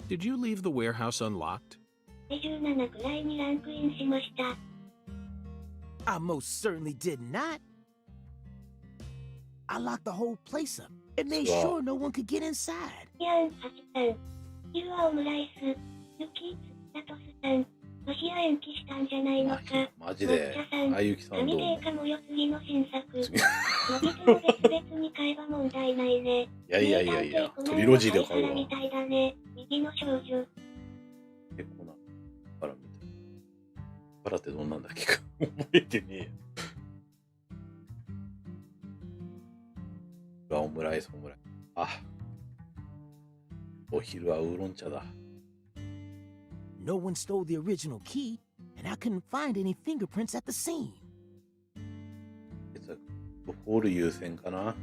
Did you leave the warehouse unlocked? 17くらいにランクインしました。I most certainly did not. I locked the whole place up and made Wow. sure no one could get inside. イアン、ハチさん。昼はオムライス。ユキ、ラトスさん。マシア延期したんじゃないのか。マジで。あゆきさんどうも。神ゲーかもよ次の新作。伸びても別々に買えば問題ないね。いや、トリロジーで買うわ。みたいだね。右の少女。結構な。パラみたいな。パラってどんなんだっけか。覚えてねえよ。オムライス。あ。お昼はウーロン茶だ。No one stole the original key, and I couldn't find any fingerprints at the scene. ホール優先かな。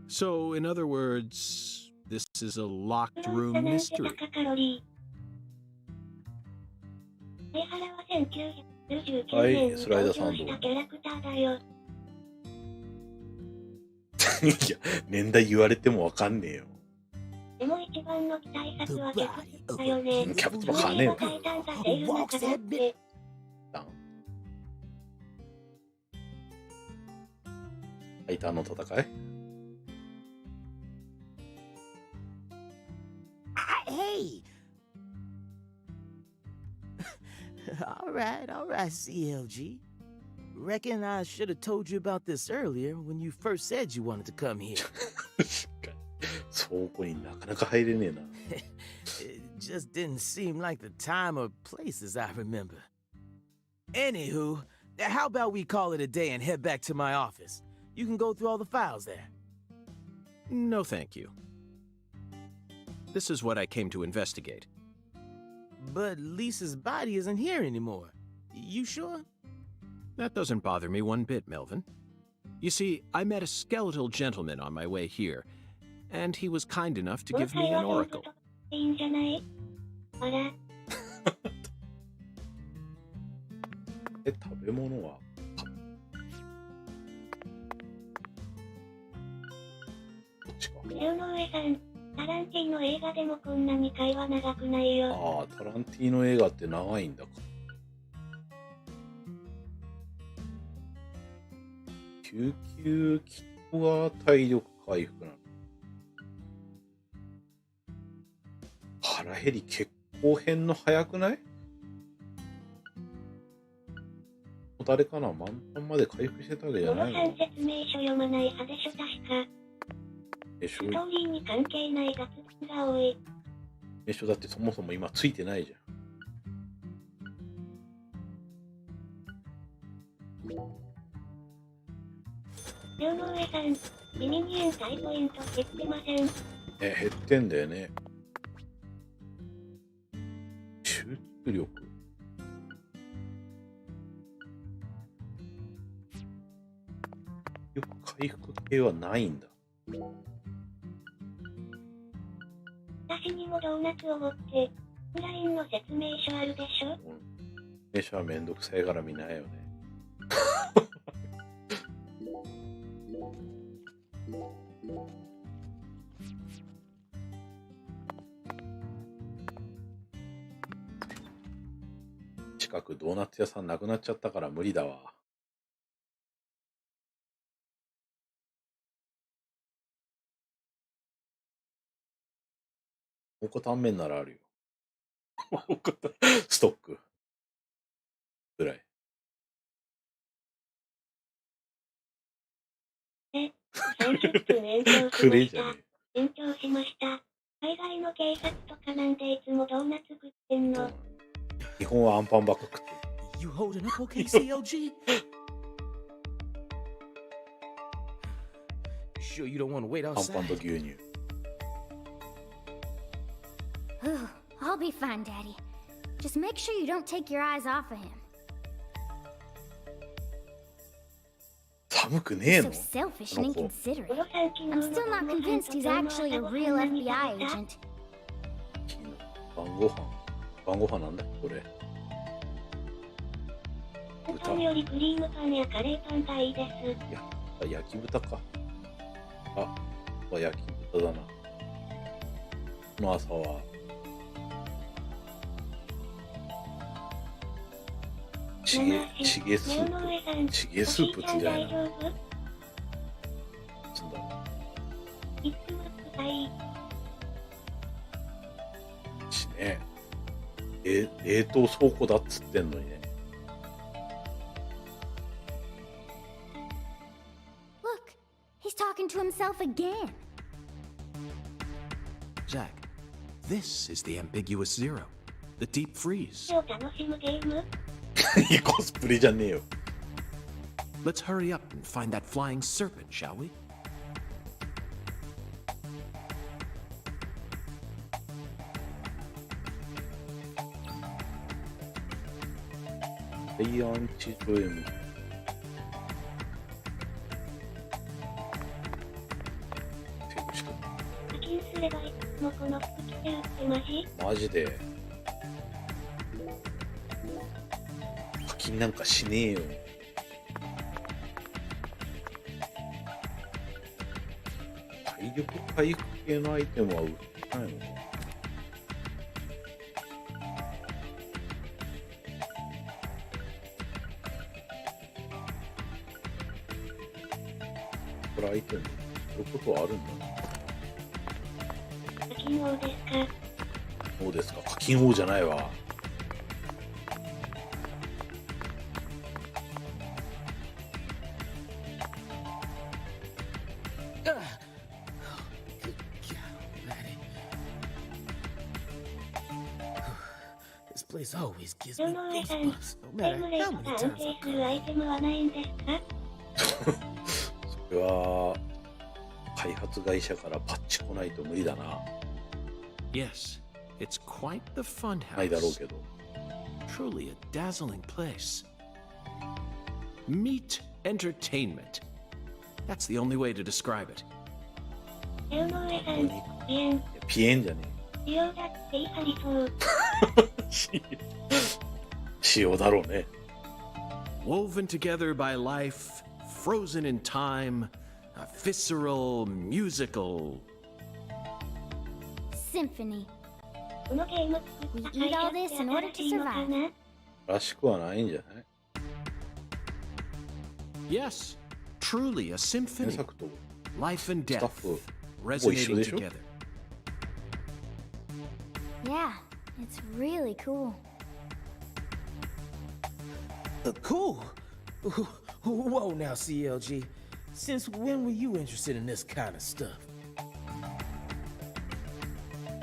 So, in other words, this is a locked room mystery. はい、スライダーさんどうも。キャラクターだよ。いや、年代言われてもわかんねえよ。でも一番の期待作 The はキャ body プ of だよ a ね。キャプツバ beautiful 買わねえよ。タイタンがセール中だって。タイタンの戦い？ Hey! all right, CLG. Reckon I should have told you about this earlier when you first said you wanted to come here. 倉庫になかなか入れねえな。It just didn't seem like the time or place as I remember. Anywho, how about we call it a day and head back to my office? You can go through all the files there. No, thank you. This is what I came to investigate. But Lisa's body isn't here anymore. You sure? That doesn't bother me one bit, Melvin. You see, I met a skeletal gentleman on my way here, and he was kind enough to give me an oracle. いいんじゃない？あら、食べ物はこっちか。江上さん、タランティーノ映画でもこんなに会話長くないよ。ああ、タランティーノ映画って長いんだか。救急キットが体力回復なの。腹減り結構変の早くない？誰かな、満タンまで回復してたわけじゃ野ないの？呂さん説明書読まない派でしょ確か。でしょストーリーに関係ない雑談が多い。でしょ、だってそもそも今ついてないじゃん。江上さん、耳に延滞ポイント減ってません。減ってんだよね。集中力。よく回復系はないんだ。私にもドーナツを持って、オンラインの説明書あるでしょ？名所はめんどくさいから見ないよね。近くドーナツ屋さんなくなっちゃったから無理だわ。蒙古タンメンならあるよ。ストックぐらい。30分延長しまくれした。じゃね延長しました。海外の警察とかなんでいつもドーナツ食ってんの？日本はアンパンばっか食ってる。 You holding up okay, CLG? Sure you don't want to wait アンパン outside? と牛乳。 Ooh, I'll be fine, Daddy. Just make sure you don't take your eyes off of him. 寒くねえ So の？ selfish and Oh. inconsiderate. おろさん昨日 I'm の still not 晩ご飯 convinced と he's 今日の actually a 朝ご real はん何 FBI 食べた？ agent. 昨日晩ご飯なんだこれ。パンよりクリームパンやカレーパンがいいです。焼き豚か。焼き豚だな。この朝はチゲスープ。チゲスープって言うんじゃないの？大丈夫？つんだろいつも臭い。うしね。冷凍倉庫だっつってんのにね。 Look, he's talking to himself again. Jack, this is the ambiguous zero, the deep freeze. を楽しむゲーム？いやコスプレじゃねえよ。 Let's hurry up and find that flying serpent, shall we? ダイアンチドエム。課金すればいつもこの服着てるってマジ？マジで課金なんかしねえよ。体力回復系のアイテムは売ってないのか。これアイテム売ることはあるんだな。課金王ですか？そうですか。課金王じゃないわ。Good God, Almighty. This place always gives 世 me の上さん、 goosebumps, no タイ matter ムレー how ト many が安 times 定 I する come. アイテムはないんですか？それは開発会社からパッチ来ないと無理だな。 Yes, it's quite the fun ないだろう house. けど。 Truly a dazzling place. Meet entertainment. That's the only way to describe it. 世の上さん、ピエン、ピエンじゃね塩だって言い張りそう。え。塩だろうね。 Woven together by life, frozen in time, a visceral, musical. Symphony. このゲーム作った会社って新しいのかな？らしくはないんじゃない？ Yes, truly a 原 symphony. 作と Life and スタッ death フ resonating でしょ？ together. Yeah, it's really cool. Cool. Whoa now, CLG. Since when were you interested in this kind of stuff?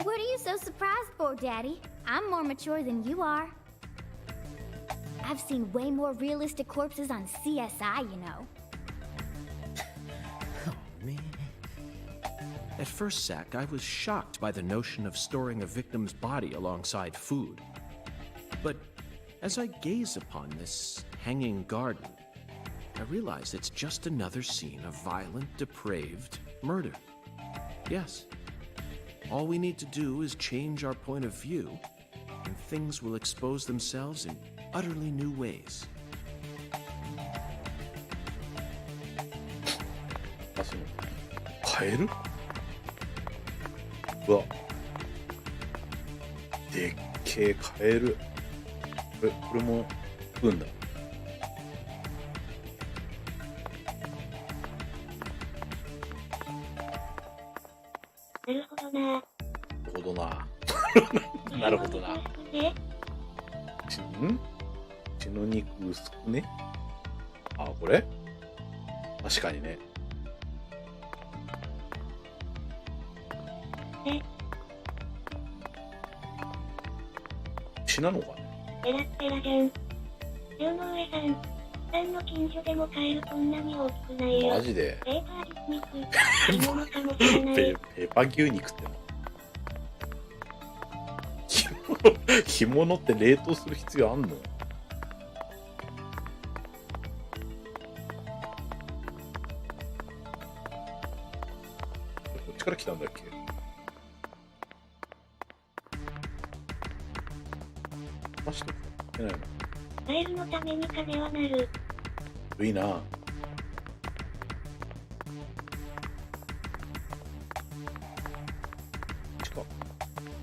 What are you so surprised for, Daddy? I'm more mature than you are. I've seen way more realistic corpses on CSI, you know. Oh, man. At first, Zach, I was shocked by the notion of storing a victim's body alongside food. But as I gaze upon this hanging garden, I realize it's just another scene of violent, depraved murder. Yes. All we need to do is change our point of view, and things will expose themselves in utterly new ways. あ、そのカエル？うわ、でっけえカエル。これも食うんだ。なるほどな。なるほどな。なるほどな。血の肉薄くね。あ、これ確かにね。牛なのかね。ペラッペラじゃん。龍の上さん。さんの近所でもカエルこんなに大きくないよ。マジで。ペーパー牛肉。煮物かもしれない。ペーパー牛肉っての。干物って冷凍する必要あんの？こっちから来たんだっけ？マジで来てないの？カエルのために金はなる。いいな。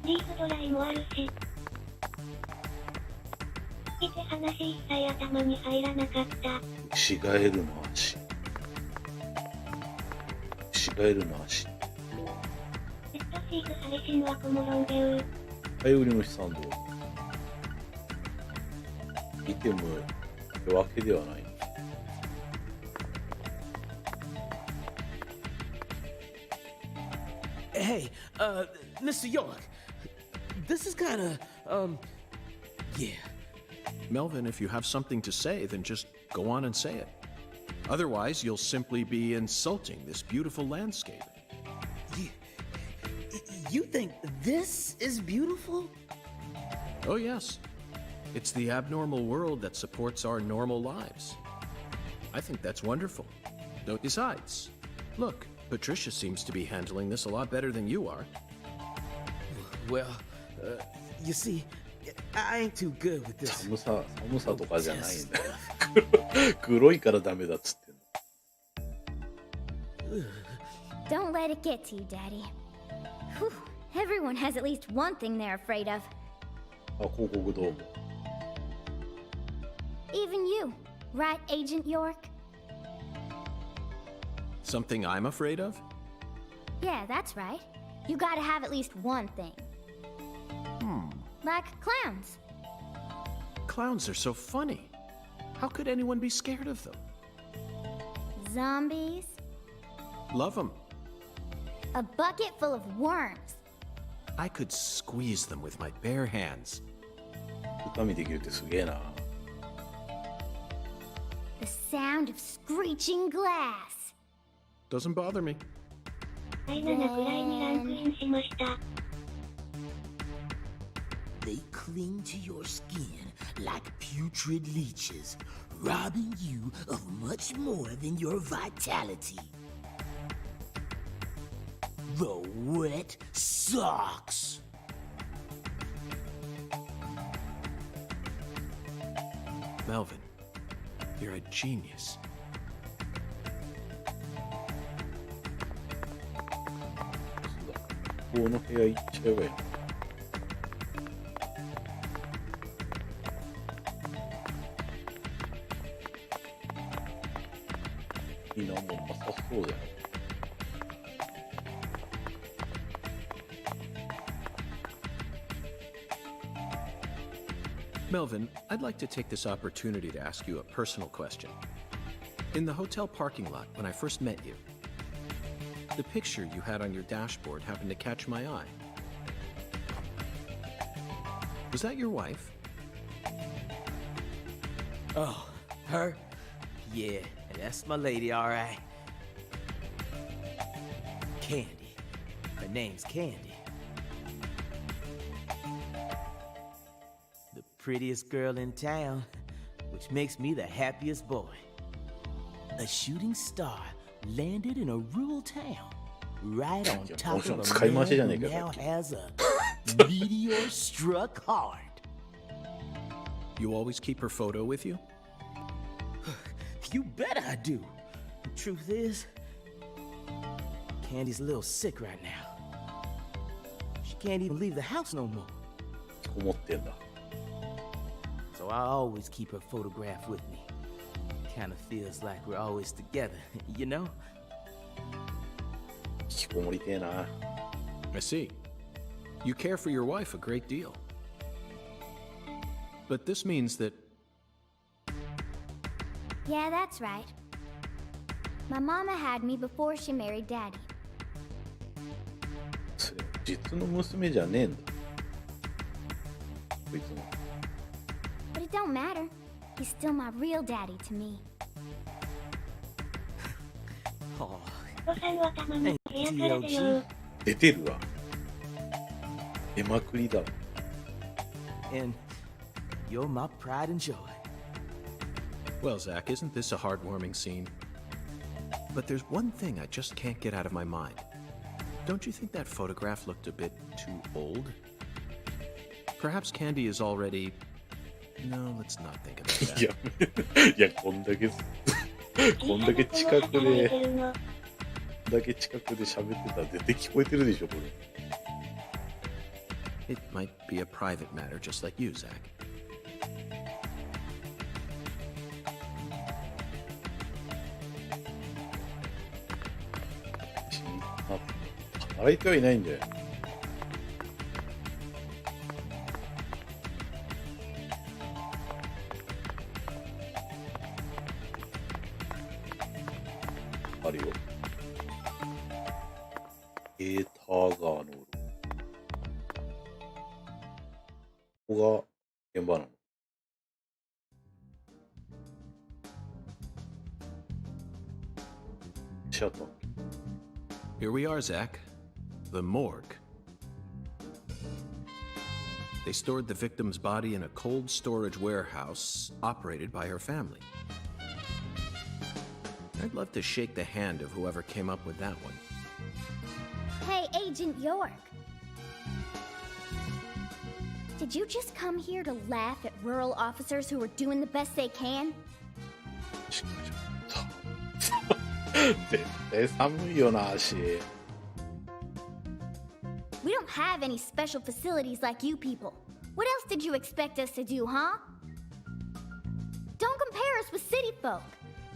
フリーズドライもあるし。見て話一切頭に入らなかった。ウシガエルの足。ウシガエルの足。デッドシーズ配信はコモロンベウ。はい、売り主さんどうぞ。見てもってわけではない。Hey, Mr. York. This is kinda, yeah. Melvin, if you have something to say, then just go on and say it. Otherwise, you'll simply be insulting this beautiful landscape. You think this is beautiful? Oh, yes. It's the abnormal world that supports our normal lives. I think that's wonderful. Besides, look, Patricia seems to be handling this a lot better than you are. Well, you see, I ain't too good with this. 寒さとかじゃないんだよ。黒いからダメだっつってんの。Don't let it get to you, Daddy. Whew. Everyone has at least one thing they're afraid of. あ、広告どうも。Even you, right, Agent York? Something I'm afraid of? Yeah, that's right. You gotta have at least one thing. Like clowns. Clowns are so funny. How could anyone be scared of them? Zombies. Love them. A bucket full of worms. I could squeeze them with my bare hands. 歌見できるってすげえな。The sound of screeching glass. Doesn't bother me. 第7くらいにランクインしました。They cling to your skin like putrid leeches, robbing you of much more than your vitality. The wet socks. Melvin, you're a genius. この部屋行っちゃえばいいの。いいな、もうなさそうだよ。Melvin, I'd like to take this opportunity to ask you a personal question. In the hotel parking lot, when I first met you, the picture you had on your dashboard happened to catch my eye. Was that your wife? Oh, her? Yeah, that's my lady, all right. Candy. Her name's Candy. The prettiest girl in town, which makes me the happiest boy. A shooting star landed in a rural town, right on top of a man who now has a meteor struck hard. You always keep her photo with you? You bet I do. The truth is, Candy's a little sick right now. She can't even leave the house no more. 思ってんだ。So I always keep her photograph with me. Kind of feels like we're always together, you know? 引きこもりてえな。I see. You care for your wife a great deal. But this means that Yeah, that's right. My mama had me before she married Daddy. 実の娘じゃねえんだ。こいつの。But it don't matter. He's still my real daddy to me. Oh, お父さんはたまに部屋から出よう。出てるわ。出まくりだ。and you're my pride and joy. Well, Zach, isn't this a heartwarming scene? But there's one thing I just can't get out of my mind. Don't you think that photograph looked a bit too old? Perhaps Candy is already... No, let's not think about い that. や、いや、こんだけ近くで喋ってたら絶対聞こえてるでしょ、これ。It might be a private matter, just like you, Zach. 働いてはいないんだよ。あるよ。エーターガーのここが現場なの。シャッター。Here we are, Zach. The morgue. They stored the victim's body in a cold storage warehouse operated by her family. I'd love to shake the hand of whoever came up with that one. Hey, Agent York. Did you just come here to laugh at rural officers who are doing the best they can? 絶対寒いよな、足。We don't have any special facilities like you people. What else did you expect us to do, huh? Don't compare us with city folk.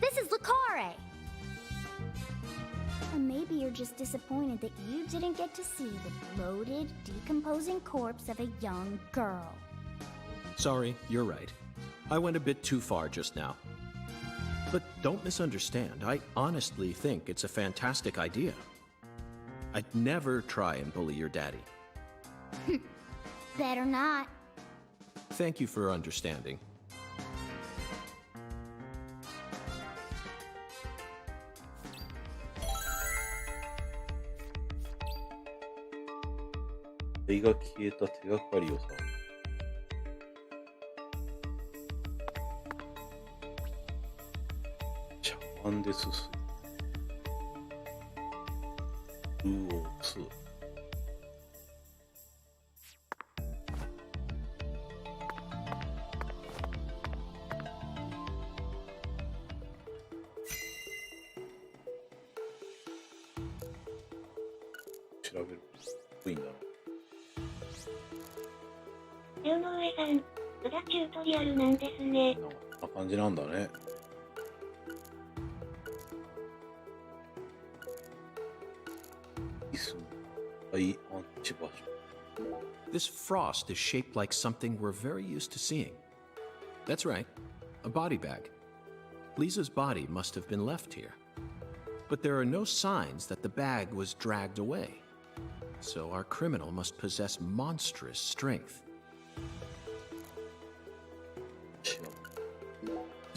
This is Lucare. And maybe you're just disappointed that you didn't get to see the bloated, decomposing corpse of a young girl. Sorry, you're right. I went a bit too far just now. But don't misunderstand. I honestly think it's a fantastic idea. I'd never try and bully your daddy. Better not. Thank you for understanding. They が消えた手がかりをさ。茶碗ですす。202。調べる。いいんだな。龍の上さん、まだチュートリアルなんですね。こんな感じなんだね。椅子の大アンチ場所。This frost is shaped like something we're very used to seeing. That's right, a body bag. Lisa's body must have been left here. But there are no signs that the bag was dragged away. So our criminal must possess monstrous strength.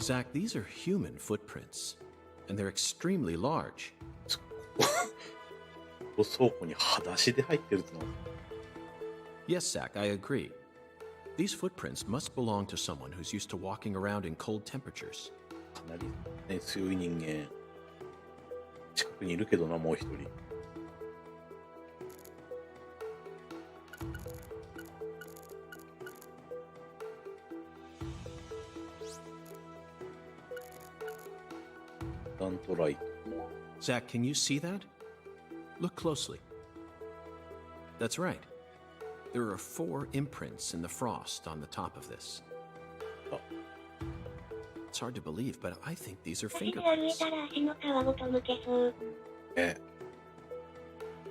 Zach, these are human footprints, and they're extremely large. 倉庫に裸足で入ってるってのは Yes, Zach, I agree. These footprints must belong to someone who's used to walking around in cold temperatures. かなり、ね、強い人間近くにいるけどな、もう一人。ダントライト。 Zach, can you see that? Look closely. That's right. There are 4 imprints in the frost on the top of this. Oh. It's hard to believe, but I think these are 足で歩い fingerprints. たら足の皮ごとむけそう。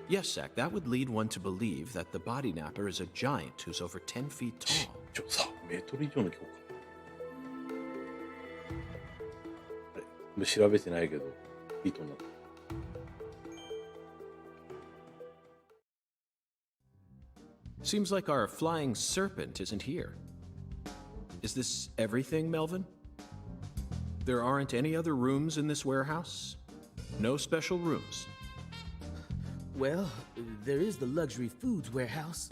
Yes, Zach, that would lead one to believe that the body napper is a giant who's over 10 feet tall. 3メートル以上の強化。あれ、調べてないけど、フィートになった。Seems like our flying serpent isn't here. Is this everything, Melvin? There aren't any other rooms in this warehouse? No special rooms? Well, there is the luxury foods warehouse.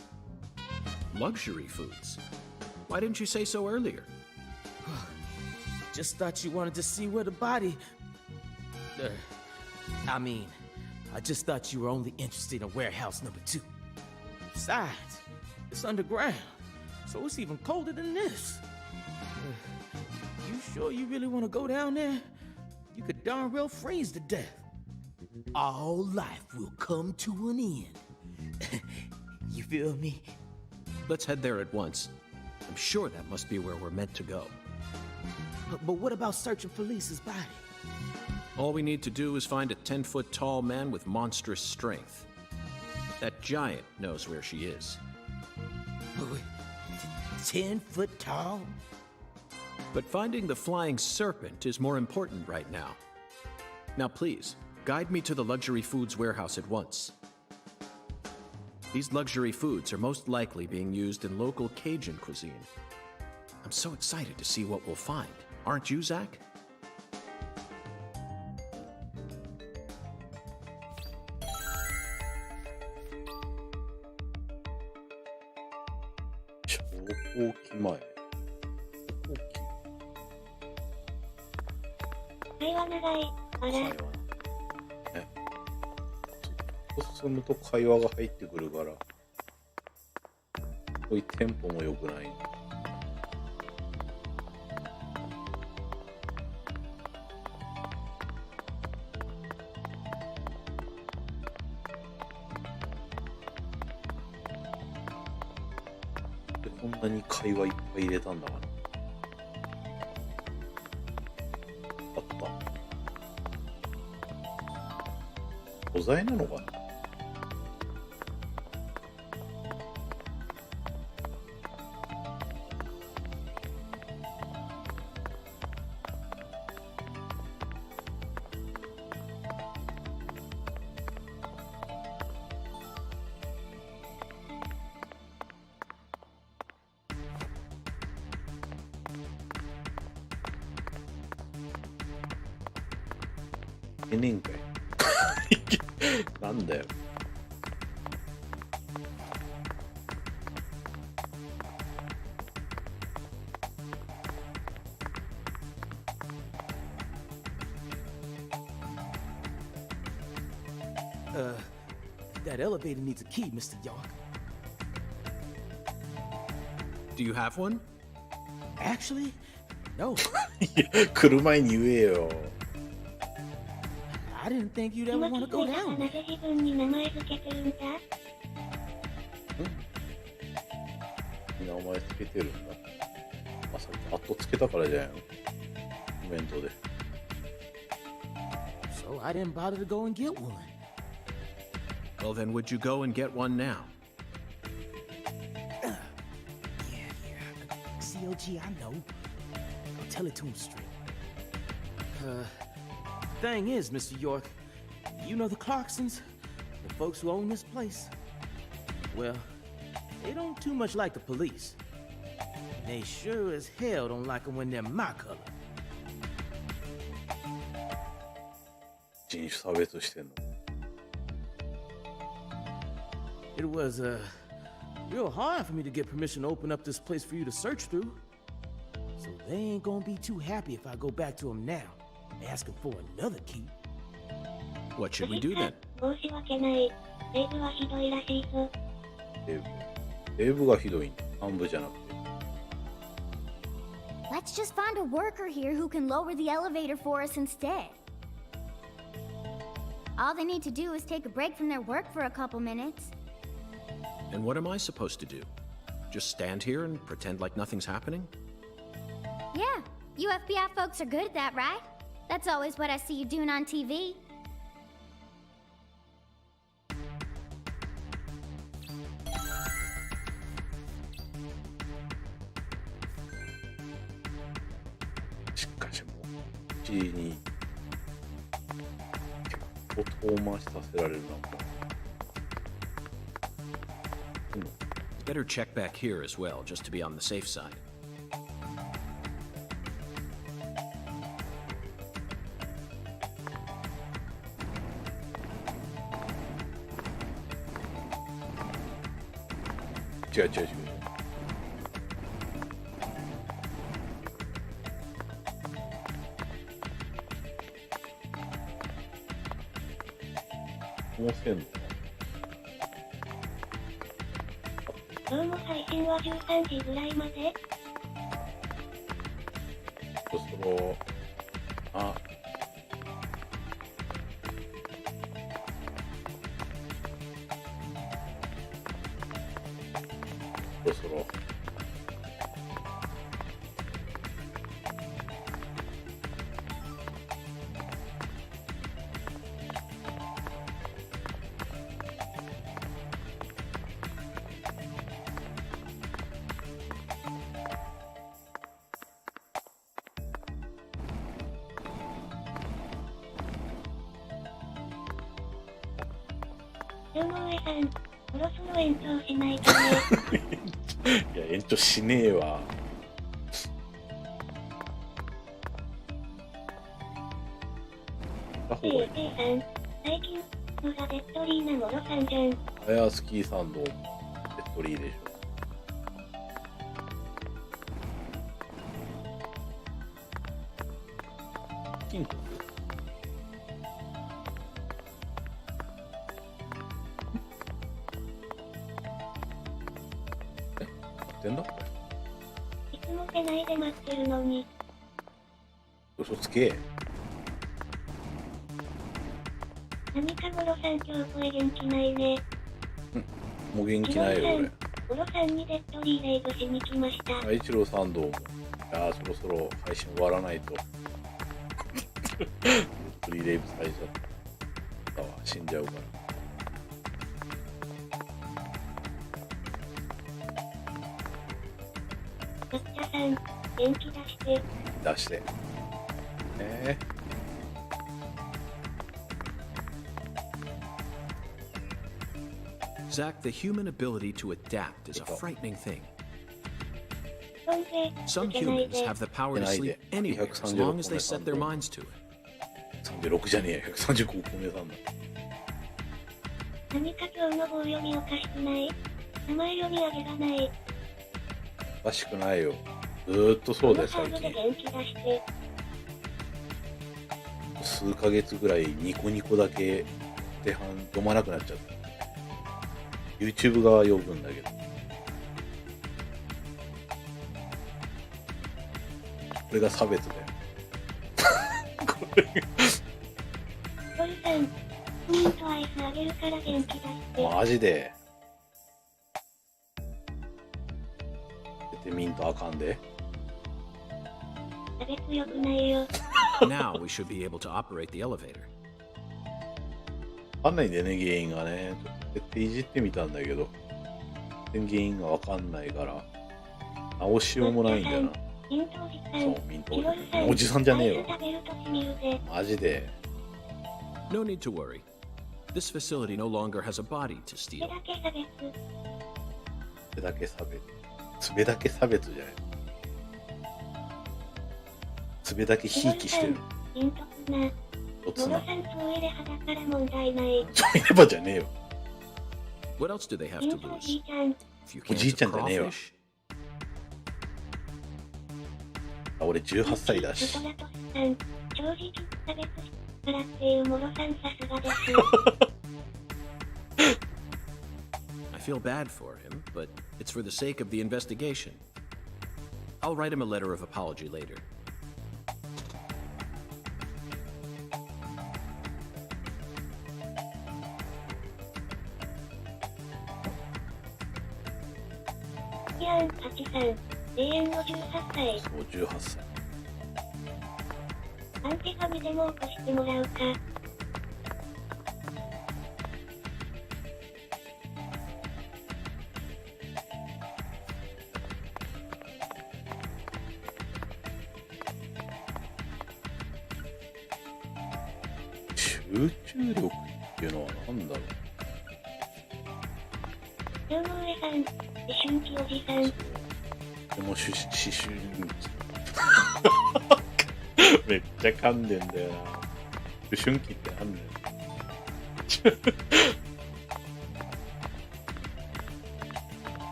Luxury foods? Why didn't you say so earlier? Just thought you wanted to see where the body... I just thought you were only interested in warehouse number 2. Besides, it's underground, so it's even colder than this. You sure you really want to go down there? You could darn well freeze to death. All life will come to an end. You feel me? Let's head there at once. I'm sure that must be where we're meant to go. But what about searching for Lisa's body? All we need to do is find a 10-foot tall man with monstrous strength. That giant knows where she is. 10 foot tall? But finding the flying serpent is more important right now. Now please, guide me to the luxury foods warehouse at once. These luxury foods are most likely being used in local Cajun cuisine. I'm so excited to see what we'll find. Aren't you, Zach?進むと会話が入ってくるから、こういうテンポも良くない。で、こんなに会話いっぱい入れたんだから。あった。素材なのかな。年会なんだよ。That elevator needs a key, Mr. York. Do you have one? Actually, no. 来る前に言えよ。I didn't think you'd ever want to go down. なぜ自分に名前付けてるんだ？名前つけてるんだ。あ、さっき後つけたからじゃないの？コメントで。So I didn't bother to go and get one. Well, then would you go and get one now? Yeah. COG, I know. I'll tell it to him straight. Thing is, Mr. York, you know the Clarksons, the folks who own this place? Well, they don't too much like the police. They sure as hell don't like them when they're my color. 人種差別してんの。It was, real hard for me to get permission to open up this place for you to search through. So they ain't gonna be too happy if I go back to them now, asking for another key. What should we do then? 申し訳ない。レイブはひどいらしいぞ。レイブがひどいんだ。幹部じゃなくて。Let's just find a worker here who can lower the elevator for us instead. All they need to do is take a break from their work for a couple minutes. And what am I supposed to do? Just stand here and pretend like nothing's happening? Yeah, you FBI folks are good at that, right? That's always what I see you doing on TV.に結構遠回しさせられるな。Better check back here as well, just to be on the safe side.違う違う違う。どうせんの？今日も配信は13時ぐらいまで。そろあ。そろ龍の上さん、そろそろ延長しないとね。いや延長しねえわ。さん、最近のがデッドリーなもろさんじゃん。アヤスキーサンドデッドリーでしょ。金庫ってんだこれ。いつも出ないで待ってるのに。嘘つけ。何かゴロさん今日声元気ないね。もう元気ないよ俺。ゴロさんにデッドリーレイブしに来ました。一郎さんどうも。いやそろそろ配信終わらないと。デッドリーレイブされちゃったわ。死んじゃうから。抹茶さん、元気出して。出して。Zach, the human ability to adapt is a frightening thing. そんで、 Some humans have the power to sleep anywhere as long as they set their minds to it. 36じゃねえよ。135個目さんだ。何か今日の棒読みおかしくない？名前読み上げがない。おかしくないよ。ずーっとそうだよ最近。元気出して。数ヶ月ぐらいニコニコだけ手半読まなくなっちゃった。YouTube 側読むんだけど。これが差別だよ。これが。ゴリさん、ミントアイスあげるから元気出して。マジで。ミントあかんで。差別良くないよ。Now we should be able to operate the elevator. わかんないんだよね、原因がね。ちょっと設定いじってみたんだけど、原因がわかんないから、直しようもないんだよな。ミントおじさん。そう、ミントおじさん。おじさんじゃねえよ。マジで。No need to worry. This facility no longer has a body to steal. それだけ差別。それだけ差別じゃない。それだけひいきしてる。ミントツナ。モロさんそう入れ肌から問題ない。そういればじゃねえよ。What else do they have to lose? おじいちゃんじゃねえわ。あ、俺18歳だし。正直差別からっていうモロさんさすがです。I feel bad for him, but it's for the sake of the investigation. I'll write him a letter of apology later. Ian 8さん、永遠の18歳。そう、18歳。アンティ紙でも起こしてもらうか。集中力っていうのは何だろう。龍之上さん、思春期おじさん。でも思春期。めっちゃ噛んでんだよな。思春期ってなんだよ。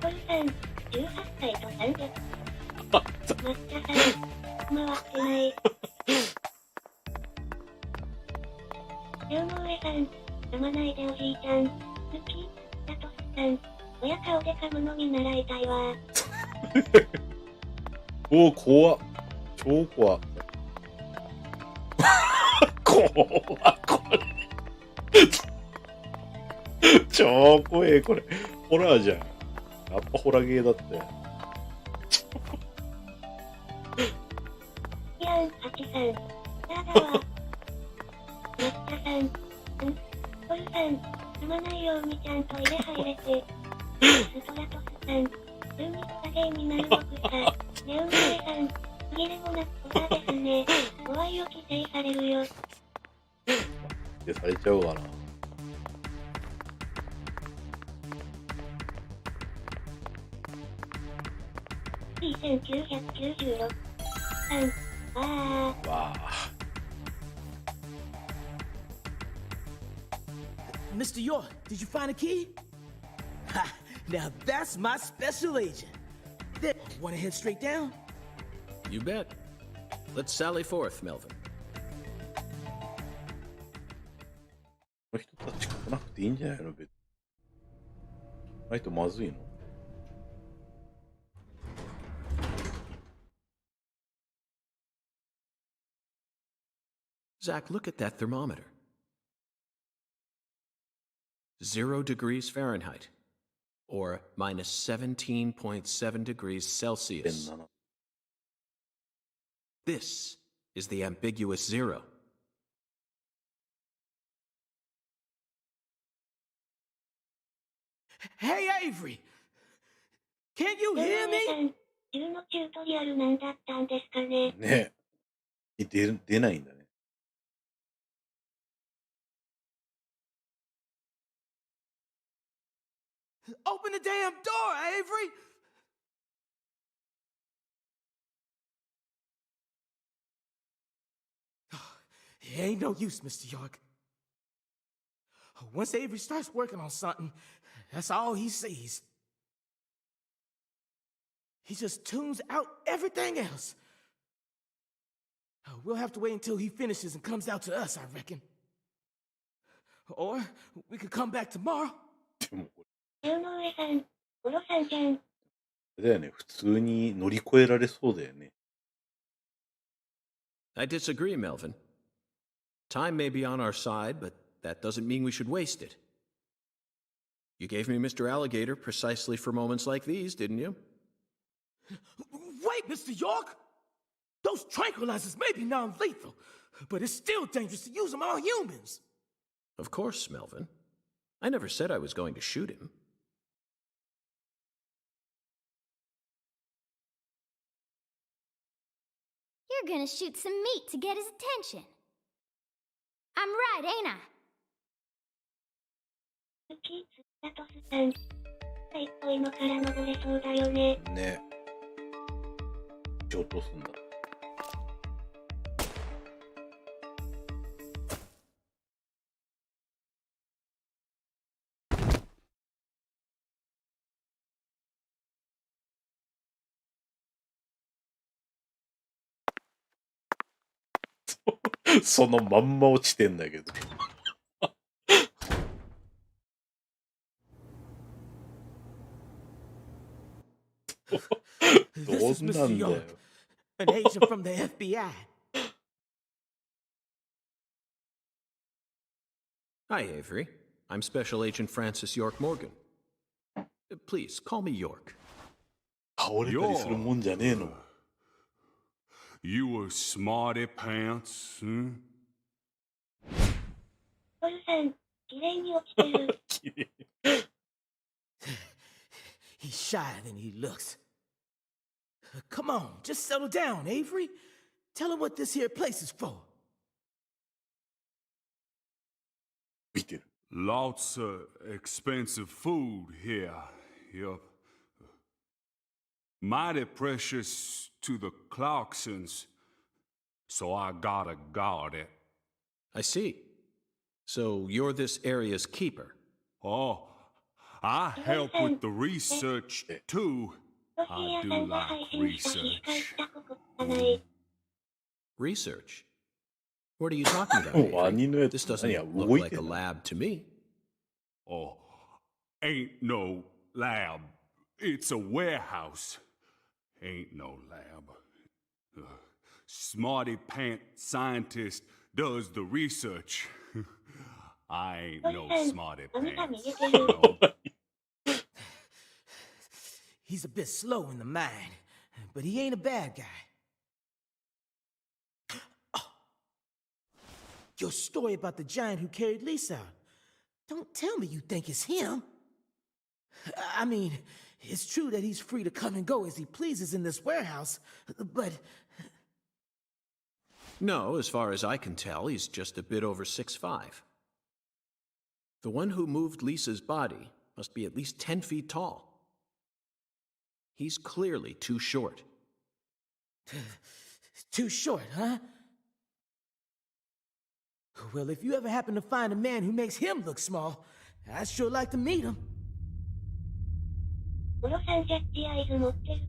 トルさん、18歳と300。あ抹茶さん、回ってない。龍之上さん、噛まないでおじいちゃん。好き、サトスさん。親顔で噛むの見習いたいわ。おお、怖っ。超怖っ。怖っ、これ。超怖え、これ。ホラーじゃん。やっぱホラーゲーだって。イアン、ハチさん。ダーダは。抹茶さん。トルさん、噛まないようにちゃんと入れ入れて。ストラトスさん。ルミッタゲーになるのくさ。ネオン上さん。歯切れもなくホラーですね。怖いよ規制されるよ。でされちゃうかな。1996。3。あー。わあ。Mr. York, did you find a key? Ha! Now that's my special agent. There, want to head straight down? You bet. Let's sally forth, Melvin. この人たち来なくていいんじゃないの別に。ないとまずいの。Zach, look at that thermometer. 0 degrees Fahrenheit, or minus 17.7 degrees Celsius. 7. This is the ambiguous zero. Hey, Avery! Can you 龍之 hear 上 me? さん、銃のチュートリアルなんだったんですかね。ねえ。出ないんだね。Open the damn door, Avery! It ain't no use, Mr. York. Once Avery starts working on something, that's all he sees. He just tunes out everything else. We'll have to wait until he finishes and comes out to us, I reckon. Or we could come back tomorrow. でもこ龍之上さん、ゴロさんじゃん。れだよね。普通に乗り越えられそうだよね。I disagree, Melvin. Time may be on our side, but that doesn't mean we should waste it. You gave me Mr. Alligator precisely for moments like these, didn't you? Wait, Mr. York! Those tranquilizers may be non-lethal, but it's still dangerous to use them on humans. Of course, Melvin. I never said I was going to shoot him. You're gonna shoot some meat to get his attention. I'm right, ain't I? ウキ、スタトスさん。最っぽいのから登れそうだよね。ね。落とすんだ。そのまんま落ちてんだけど。This is どんな Mr. んだよ。 York, an agent from the FBI. Hi, Avery. I'm Special Agent Francis York Morgan. Please, call me York. 倒れたりするもんじゃねえの。You a smarty pants, hmm? トルさん、綺麗に落ちてる。綺麗。 He's shyer than he looks. Come on, just settle down, Avery. Tell him what this here place is for. 見てる。Lots of expensive food here. Yup. Mighty precious to the Clarksons, so I gotta guard it. I see. So you're this area's keeper. Oh, I help with the research too. I do like research. Research? What are you talking about? ワニのやつ This 何 doesn't や look 動い like て a んの lab to me. Oh, ain't no lab. It's a warehouse. Ain't no lab. Smarty pants scientist does the research. I ain't no smarty 網が見 pants. えてる。 No. He's a bit slow in the mind, but he ain't a bad guy. Your story about the giant who carried Lisa out. Don't tell me you think it's him. I mean, it's true that he's free to come and go as he pleases in this warehouse, but No, as far as I can tell, he's just a bit over 6'5". The one who moved Lisa's body must be at least 10 feet tall. He's clearly too short. too short, huh? Well, if you ever happen to find a man who makes him look small, I'd sure like to meet him. ムロさんジャッジアイズ持ってる。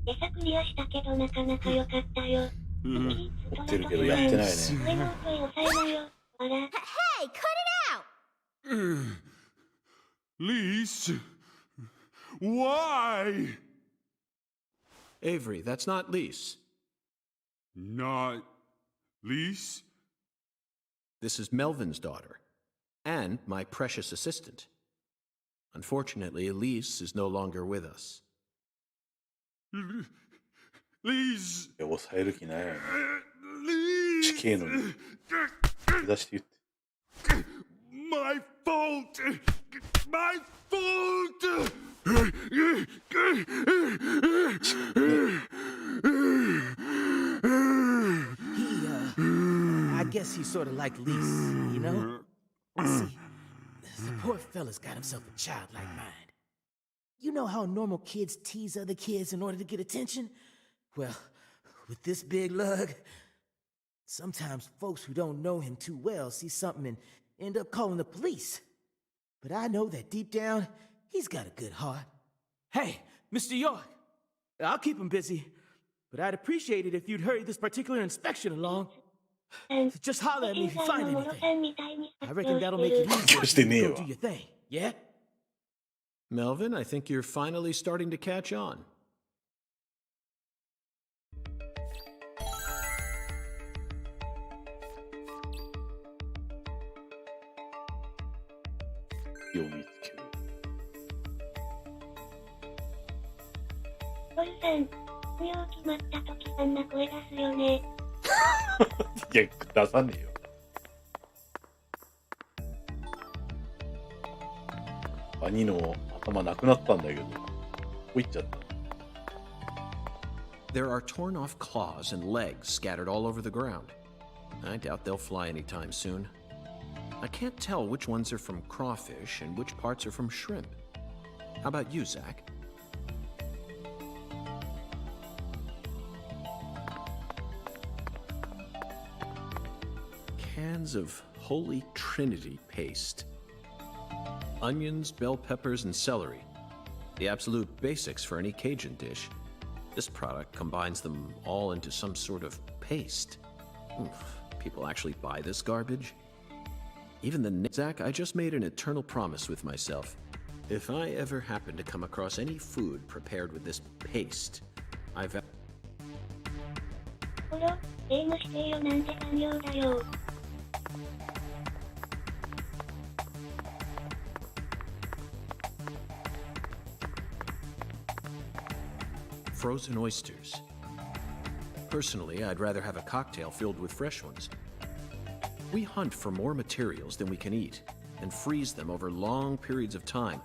餌クリアしたけどなかなか良かったよ。持ってるけどやってないね。上の音抑えろよ。あら。 Hey, cut it out! Lise, why? Avery, that's not Lise. Not Lise? This is Melvin's daughter, and my precious assistant. Unfortunately, Elise is no longer with us. Lise. いや抑える気ないよね。 Lise. 死刑のに出して言って。 My fault. My fault. I guess he's sort of like Lise, you know? See, the poor fella's got himself a childlike mind. You know how normal kids tease other kids in order to get attention? Well, with this big lug, sometimes folks who don't know him too well see something and end up calling the police. But I know that deep down, he's got a good heart. Hey, Mr. York, I'll keep him busy, but I'd appreciate it if you'd hurry this particular inspection along. Just holler at me if you find anything. I reckon that'll make it easier for you to go do your thing, yeah? Melvin, I think you're finally starting to catch on. You'll meet the kid. ボルさん、不要決まった時あんな声出すよね。いや、出さねえよ。兄の頭なくなったんだけど、どこ行っちゃった？ There are torn off claws and legs scattered all over the ground. I doubt they'll fly anytime soon. I can't tell which ones are from crawfish and which parts are from shrimp. How about you, Zach? Cans of Holy Trinity paste. Onions, bell peppers, and celery. The absolute basics for any Cajun dish. This product combines them all into some sort of paste. Oof, people actually buy this garbage? Even the Zach, I just made an eternal promise with myself. If I ever happen to come across any food prepared with this paste, I've... ほら、ゲームしてよなんで残業だよ。 Frozen oysters. Personally, I'd rather have a cocktail filled with fresh ones. We hunt for more materials than we can eat and freeze them over long periods of time.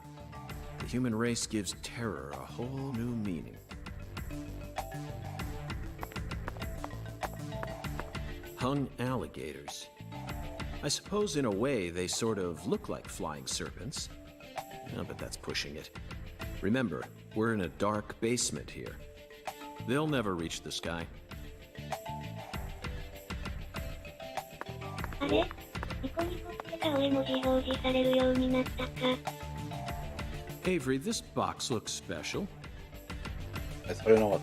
The human race gives terror a whole new meaning. Hung alligators. I suppose in a way they sort of look like flying serpents. Oh, but that's pushing it. Remember, we're in a dark basement here. They'll never reach the sky. あれニコニコって青絵文字表示されるようになったか。 Avery, this box looks special. それなかっ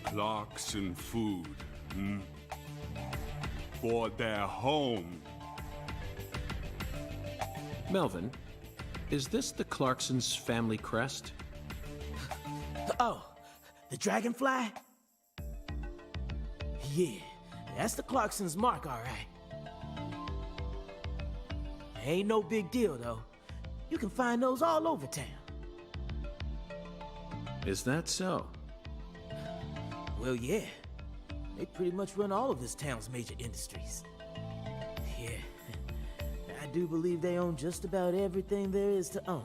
た。 Clarkson food. For their home. Melvin, is this the Clarksons' family crest? Oh, the dragonfly? Yeah, that's the Clarksons' mark, all right. Ain't no big deal, though. You can find those all over town. Is that so? Well, yeah. They pretty much run all of this town's major industries. Yeah, I do believe they own just about everything there is to own.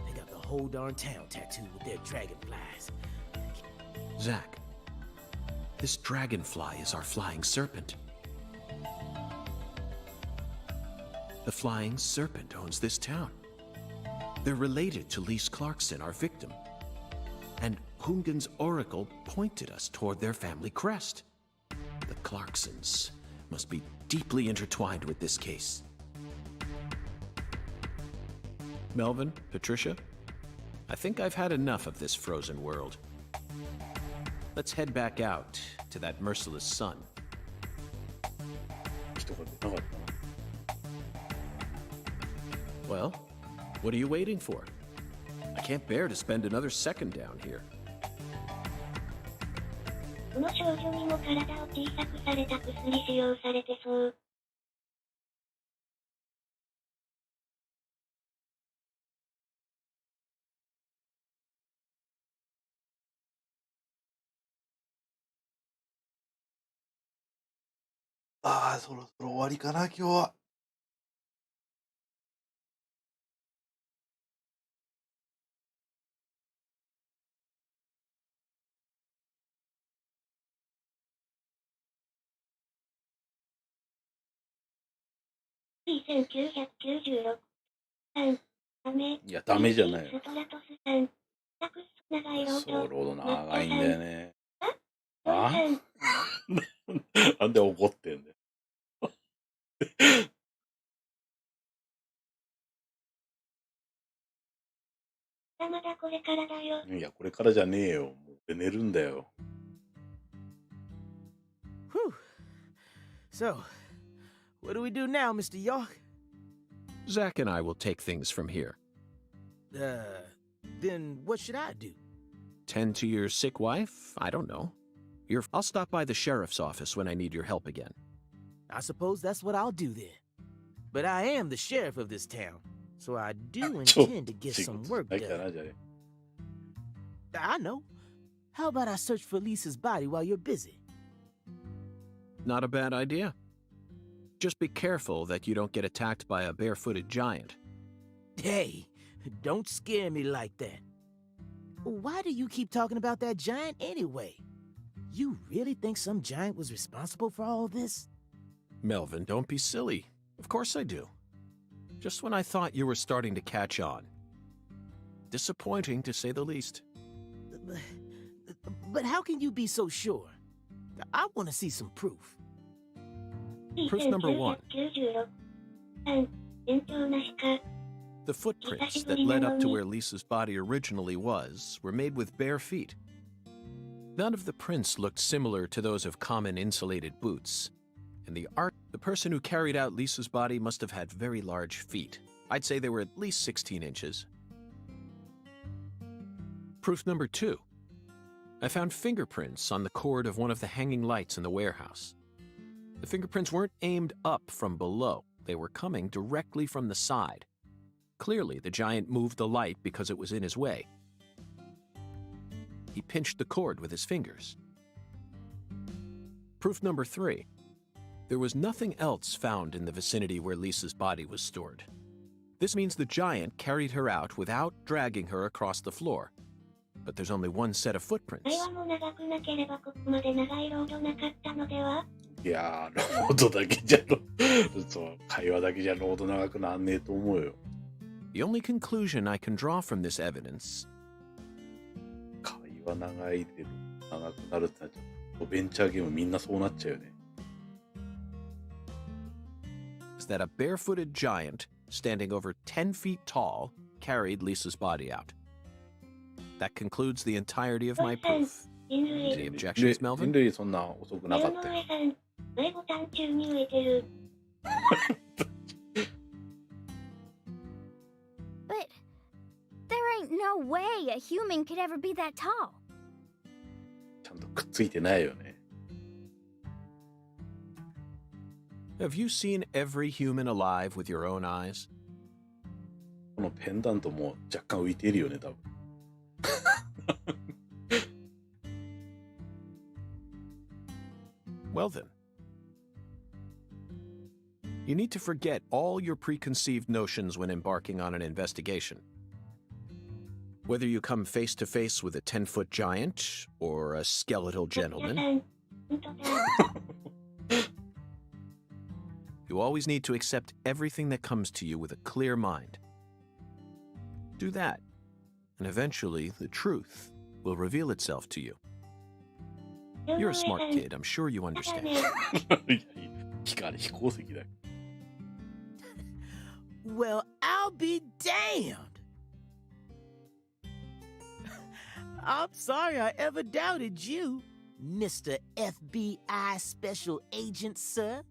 They got the whole darn town tattooed with their dragonflies. Zach, this dragonfly is our flying serpent. The flying serpent owns this town. They're related to Lise Clarkson, our victim. And Hungan's oracle pointed us toward their family crest. The Clarksons must be deeply intertwined with this case. Melvin, Patricia, I think I've had enough of this frozen world. Let's head back out to that merciless sun. 人が出なかったな。 Well, what are you waiting for? I can't bear to spend another second down here. この少女にも体を小さくされた薬使用されてそう。ああ、そろそろ終わりかな、今日は。1996。3、ダメ。いや、ダメじゃないよ。ストラトスさん。タクス長いロソロード。ード長いんだよね。あさん。なんで怒ってんだよ。まだこれからだよ。いや、これからじゃねえよ。もう寝るんだよ。Whew. So, what do we do now, Mr. York? Zach and I will take things from here. Then what should I do? Tend to your sick wife? I don't know. I'll stop by the sheriff's office when I need your help again. I suppose that's what I'll do then. But I am the sheriff of this town, so I do intend to get some work done. I know. How about I search for Lisa's body while you're busy? Not a bad idea. Just be careful that you don't get attacked by a barefooted giant. Hey, don't scare me like that. Why do you keep talking about that giant anyway? You really think some giant was responsible for all this? Melvin, don't be silly. Of course I do. Just when I thought you were starting to catch on. Disappointing, to say the least. But how can you be so sure? I want to see some proof. Proof number 1. 3、順調な鹿。 The footprints that led up to where Lisa's body originally was were made with bare feet. None of the prints looked similar to those of common insulated boots. And the person who carried out Lisa's body must have had very large feet. I'd say they were at least 16 inches. Proof number 2. I found fingerprints on the cord of one of the hanging lights in the warehouse. The fingerprints weren't aimed up from below. They were coming directly from the side. Clearly, the giant moved the light because it was in his way. He pinched the cord with his fingers. Proof number 3. There was nothing else found in the vicinity where Lisa's body was stored. This means the giant carried her out without dragging her across the floor. But there's only one set of footprints. 会話も長くなければここまで長いロードなかったのでは？いやー、ロードだけじゃそう、会話だけじゃロード長くなんねえと思うよ。The only conclusion I can draw from this evidence 会話長くなるってなっちゃう。ベンチャーゲームみんなそうなっちゃうよね。is that a barefooted giant standing over 10 feet tall carried Lisa's body out. That concludes the entirety of my proof. 人 Any 類。 objections, 人 Melvin? 類そんな遅くなかレオったよ。ノエさん、前ボタン宙に浮いてる。But there ain't no way a human could ever be that tall. ちゃんとくっついてないよね。 Have you seen every human alive with your own eyes? このペンダントも若干浮いているよね、多分。Well then. You need to forget all your preconceived notions when embarking on an investigation. Whether you come face to face with a 10-foot giant or a skeletal 皆 gentleman, さん、本当だ。 you always need to accept everything that comes to you with a clear mind. Do that, and eventually the truth will reveal itself to you. レオノ You're エ a さ smart ん、 kid, I'm sure you だから understand. ね、飛行石だ。 Well, I'll be damned. I'm sorry I ever doubted you, Mr. FBI Special Agent, sir.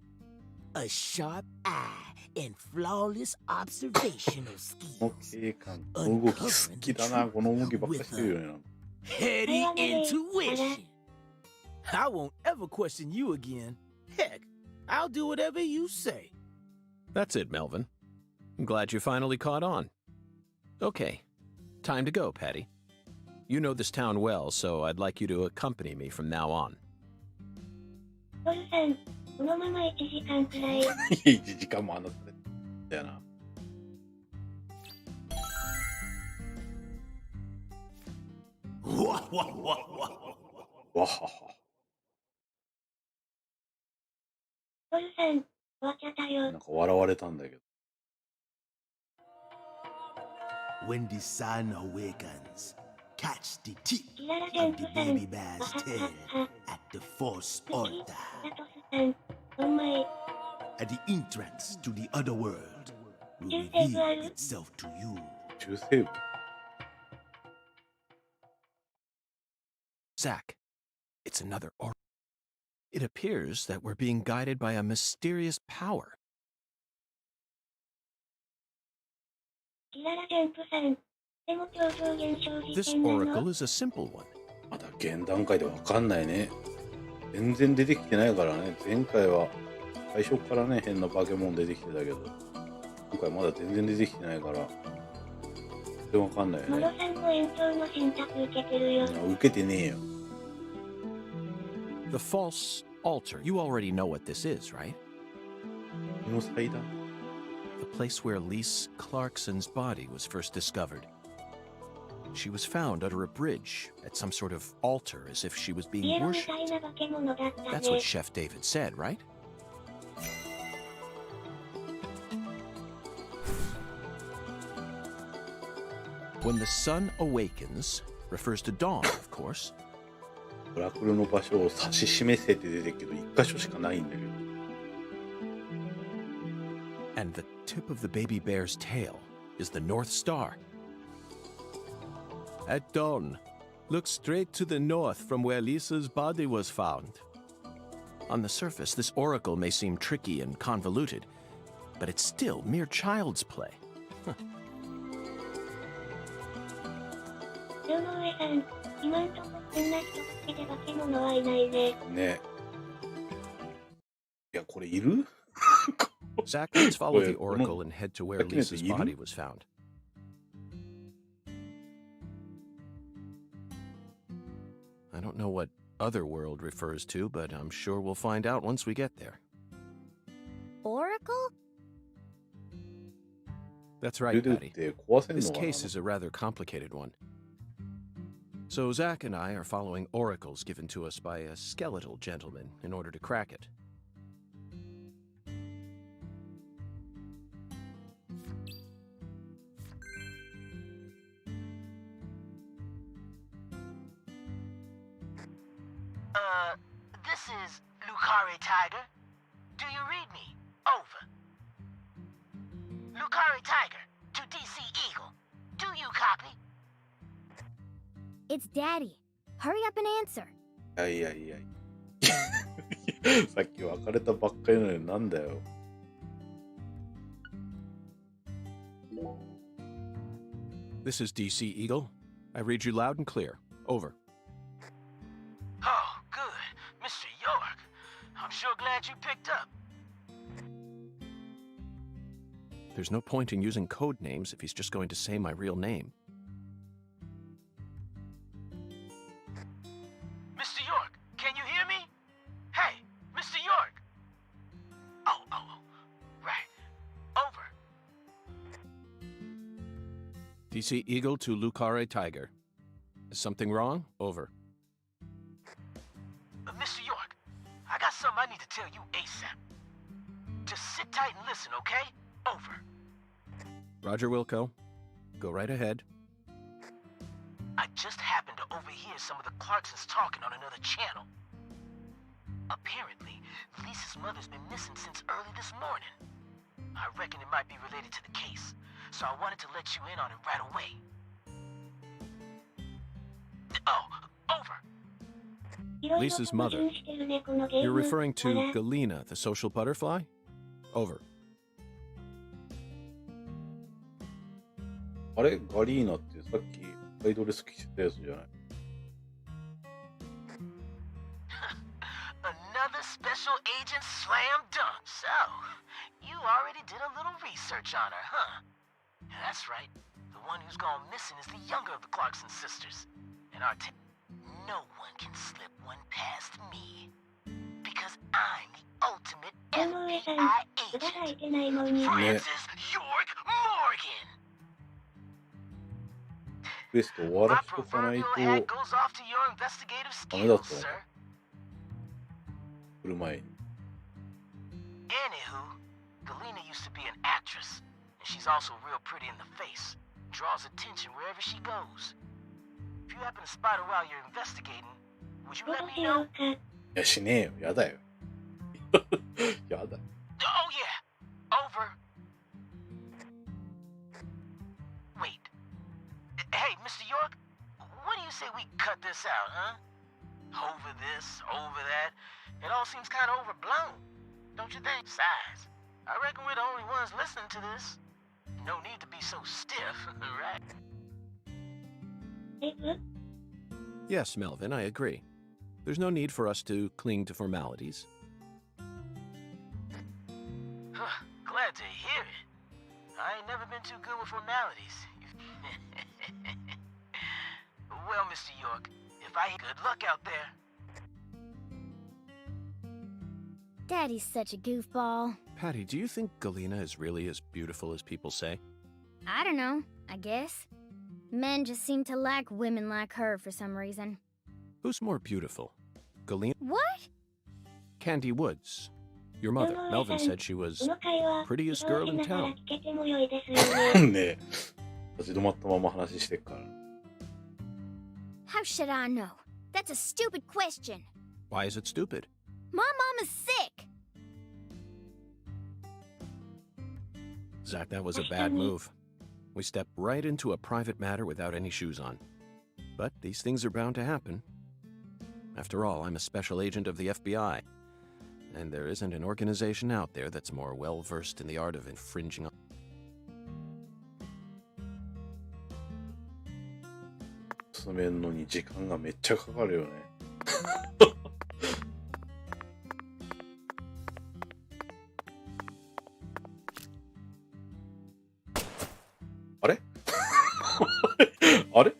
A sharp eye and flawless observational この skills. 警官、この動き好きだな。この動きばっかりしてるよね。 Heady intuition. I won't ever question you again. Heck, I'll do whatever you say. That's it, Melvin. I'm glad you finally caught on. Okay, time to go, Patty. You know this town well, so I'd like you to accompany me from now on. トルさん、このまま1時間くらい。 1時間も話されてたよな。 Wah, wah, wah, wah. わはは。トルさん、わちゃったよなん。か笑われたんだけど。 When the sun awakens, catch the tip キララジャン of プ the さん、 baby わ bear's はは tail は。 at the force ラ altar トスさん、どんまい。 at the entrance to the other world will Just reveal say itself to you. 中西部 Zach, it's another oracle. It appears that we're being guided by a mysterious power. キララジャンプさん、でも超常現象事 This 件な oracle の。 is a simple one. まだ現段階でわかんないね。全然出てきてないからね。前回は最初からね、変な化け物出てきてたけど、今回まだ全然出てきてないから、全然わかんないよモロね。さんも延長の信託受けてるよ。受けてねえよ。 The false altar. You already know what this is, right? この祭壇 The place where Lise Clarkson's body was first discovered. She was found under a bridge at some sort of altar as if she was イ being エロみたい worshipped. な化け物だった That's ね what。Chef David said, right? When the sun awakens refers to dawn, of course. オラクルの場所を指し示せって出てるけど、一箇所しかないんだけど。 And the tip of the baby bear's tail is the North Star. At dawn, look straight to the north from where Lisa's body was found. On the surface, this oracle may seem tricky and convoluted, but it's still mere child's play. レオノ上さん、今んとここんな人つけて化け物はいないね。ね。いや、これいる Zach, let's follow the Wait, oracle and head to where Looking at the Lisa's evil? body was found. I don't know what other world refers to, but I'm sure we'll find out once we get there. Oracle? That's 出 right, てっ Patty. て壊せん This のかな case is a rather complicated one. So Zach and I are following oracles given to us by a skeletal gentleman in order to crack it. This is Lucare Tiger. Do you read me? Over. Lucare Tiger to DC Eagle. Do you copy? It's Daddy. Hurry up and answer. いやいやいや。さっき別れたばっかりなのになんだよ。This is DC Eagle. I read you loud and clear. Over. Oh, good. Mr. York. I'm sure glad you picked up. There's no point in using code names if he's just going to say my real name. Mr. York, can you hear me? Hey, Mr. York. Oh, right. Over. DC Eagle to Lucare Tiger. Is something wrong? Over. Mr. York, I got something I need to tell you ASAP. Just sit tight and listen, okay? Over. Roger, Wilco. Go right ahead. I just happened to overhear some of the Clarksons talking on another channel. Apparently, Lisa's mother's been missing since early this morning. I reckon it might be related to the case, so I wanted to let you in on it right away. Oh, over. Lisa's mother. You're referring to Galena, the social butterfly? Over. あれガリーナってさっきアイドレス着てたやつじゃない Another special agent slam dunk. So, you already did a little research on her, huh? That's right. The one who's gone missing is the younger of the Clarkson sisters. And no one can slip one past me. Because I'm the ultimate FBI agent. Francis York Morgan. クエスト終わらしとかないとダメだったの来る前に Anywho, Galena used to be an actress, and she's also real pretty in the face. Draws attention wherever she goes. If you happen to spot her while you're investigating, would you let me know? いやしねえよやだよやだ Oh yeah, over. Wait. Hey, Mr. York, what do you say we cut this out, huh? Over this, over that. It all seems kind of overblown. Don't you think? Besides, I reckon we're the only ones listening to this. No need to be so stiff, right? Yes, Melvin, I agree. There's no need for us to cling to formalities. Glad to hear it. I ain't never been too good with formalities. Well, Mr. York, if I good luck out there. Daddy's such a goofball. Patty, do you think Galena is really as beautiful as people say? I don't know, I guess. Men just seem to like women like her for some reason. Who's more beautiful? Galena? What? Candy Woods. Your mother. Melvin said she was prettiest girl in town. ねえ立ち止まったまま話してっから How should I know? That's a stupid question. Why is it stupid? My mom is sick. Zach, that was a bad move. We stepped right into a private matter without any shoes on. But these things are bound to happen. After all, I'm a special agent of the FBI. And there isn't an organization out there that's more well-versed in the art of infringing on... 進めるのに時間がめっちゃかかるよねあれあれ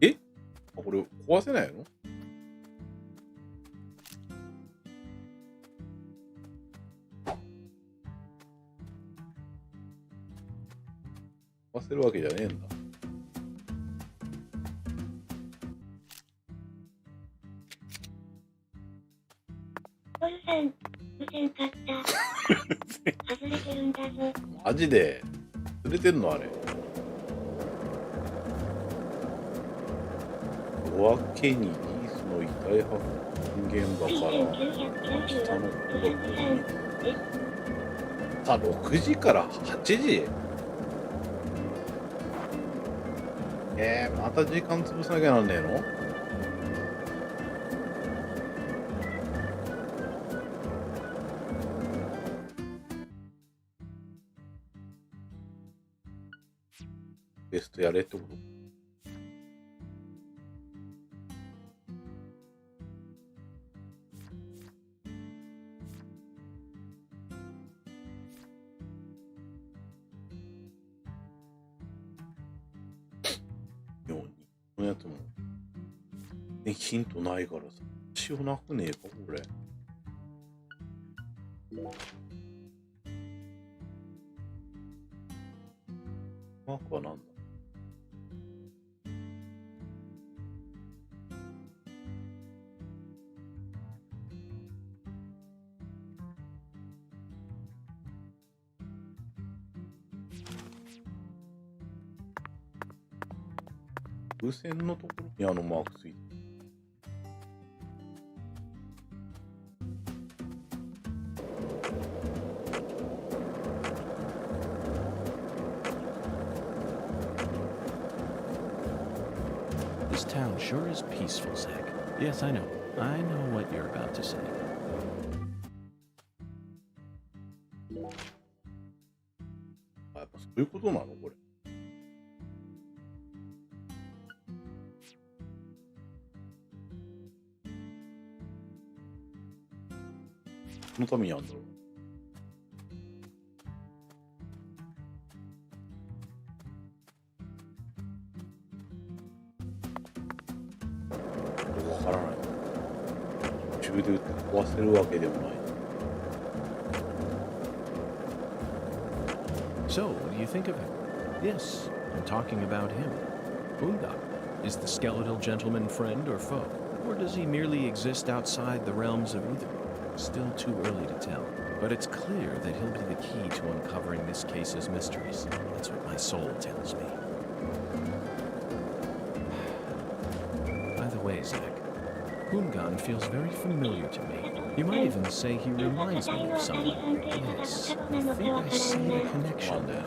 えこれ壊せないの壊せるわけじゃねえんだボルさん、無線買った。外れてるんだぞ。マジで釣れてんのあれ夜明けにリースの遺体発見現場から下の方角にさあ6時から8時また時間潰さなきゃなんねえの？ベストやれってこと？のやつも、ね、ヒントないからさ、血をなくねえかこれ。マークはなんだ？風船のところにあのマークついてる。This town sure is peaceful, Zach. Yes, I know. I know what you're about to say. あ、やっぱそういうことなのこれ。そのためにあるんだろう。わからない。途中で撃って壊せるわけでもない。So, what do you think of him? Yes, I'm talking about him. Boondock. Is the skeletal gentleman friend or foe? Or does he merely exist outside the realms of either? Still too early to tell. But it's clear that he'll be the key to uncovering this case's mysteries. That's what my soul tells me. By the way, Zach, Hoongan feels very familiar to me. You might even say he reminds me of someone. Yes, I think I see a connection there.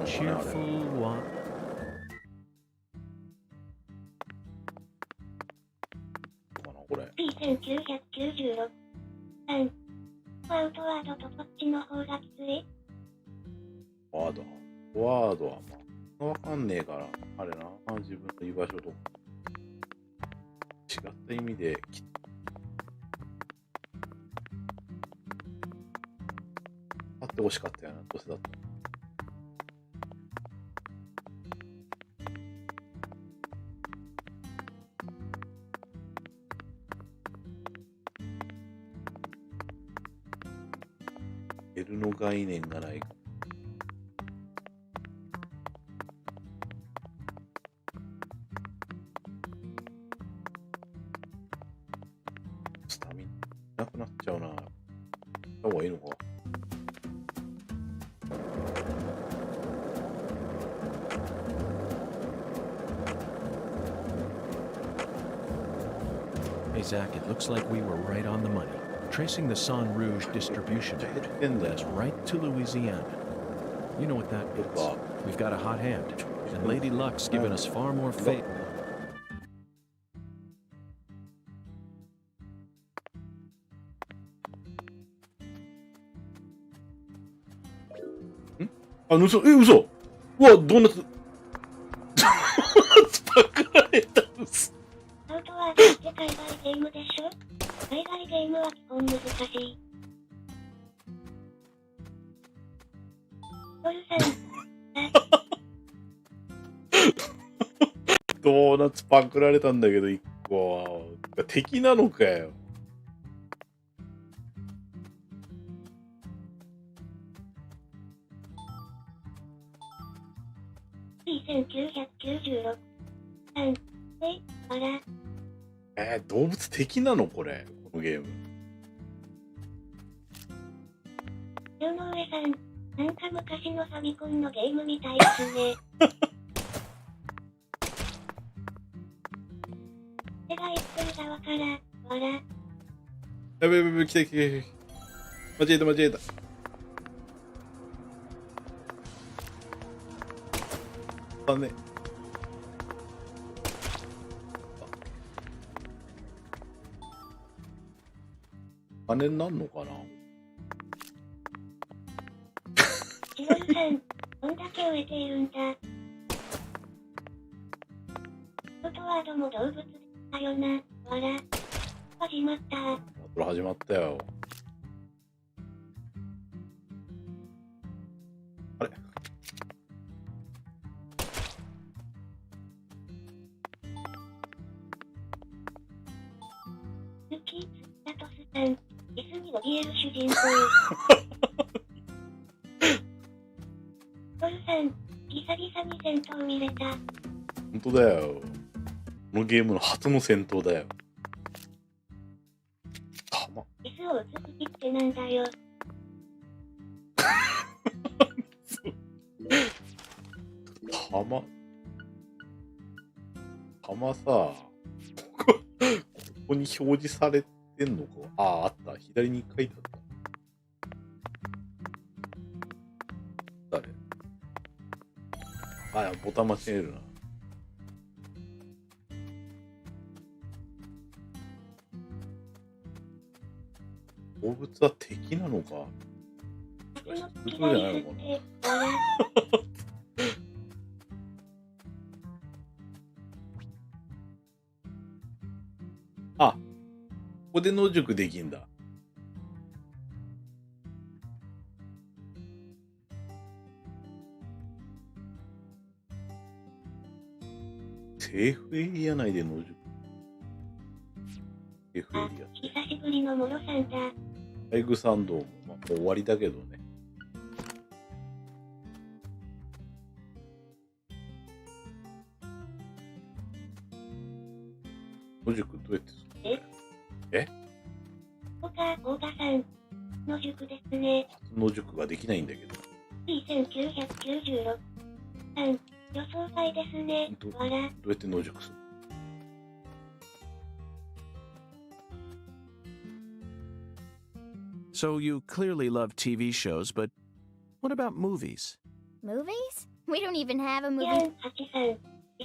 Cheerful what? これ。P1996。アウトワードとこっちの方がきつい。ワードはまあわかんねえからあれな、自分の居場所とか違った意味であってほしかったよな、どうせだったら。L の概念がないか。スタミナなくなっちゃうな。した方がいいのか。Hey, Zach, it looks like we were right on the money. Tracing the San Rouge distribution route leads right to Louisiana. You know what that means. We've got a hot hand, and Lady Luck's given us far more faith.嘘うわ、ドーナツドーナツパクられた嘘。アウトワードって海外ゲームでしょ。海外ゲームは基本難しい。ボルさん。ドーナツパクられたんだけど1個敵なのかよ。1996。あら。動物敵なのこれ、このゲーム。龍の上さん、なんか昔のファミコンのゲームみたいですね。側から、わら。やべやべやべ、来た来た来た。間違えた間違えた。だね。金になんのかな。チロルさん、どんだけ植えているんだ。フットワードも動物だよな、わら。始まった。バトル始まったよ。あれ、ユキ、ラトスさん、椅子に怯える主人公。トルさん、久々に戦闘見れた。本当だよ。このゲームの初の戦闘だよ。椅子を打つ時ってなんだよ。弾さ、ここに表示されてんのか。あった。左に書いてあった。誰？ボタン間違えるな。動物は敵なのか。そうじゃないのかな。あ、ここで野宿できんだ。セーフエリア内で野宿。セーフエリア。久しぶりのモロさんだ。タイグサンドも、もう終わりだけどね。野宿どうやってする？え？オーガさん、野宿ですね。野宿ができないんだけど。1996。さん、予想外ですね。わら。どうやって野宿する？So you clearly love TV shows, but what about movies? Movies? We don't even have a ヤ movie. ン、ハチさん、椅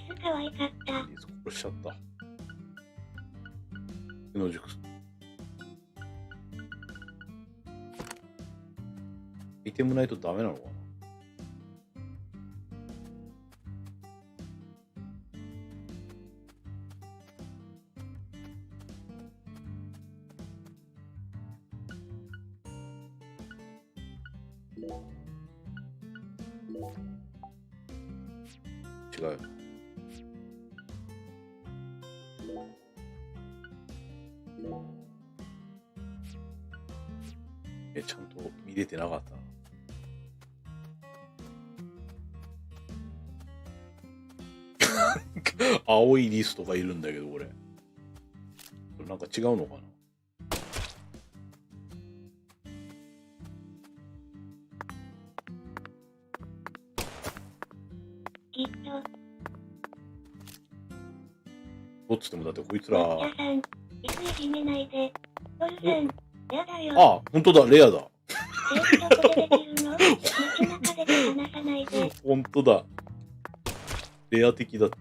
子可愛かった。殺しちゃった。野宿する。アイテムないとダメなのかな？違うよ。ちゃんと見れてなかったな。青いリストがいるんだけど、これなんか違うのかな。きっと。どっつってもだってこいつら。マッチャさん、椅子いじめないで。トルさん、やだよ。あ、本当だ、レアだ。どこでできるの？街中で話さないで。本当だ。レア的だって。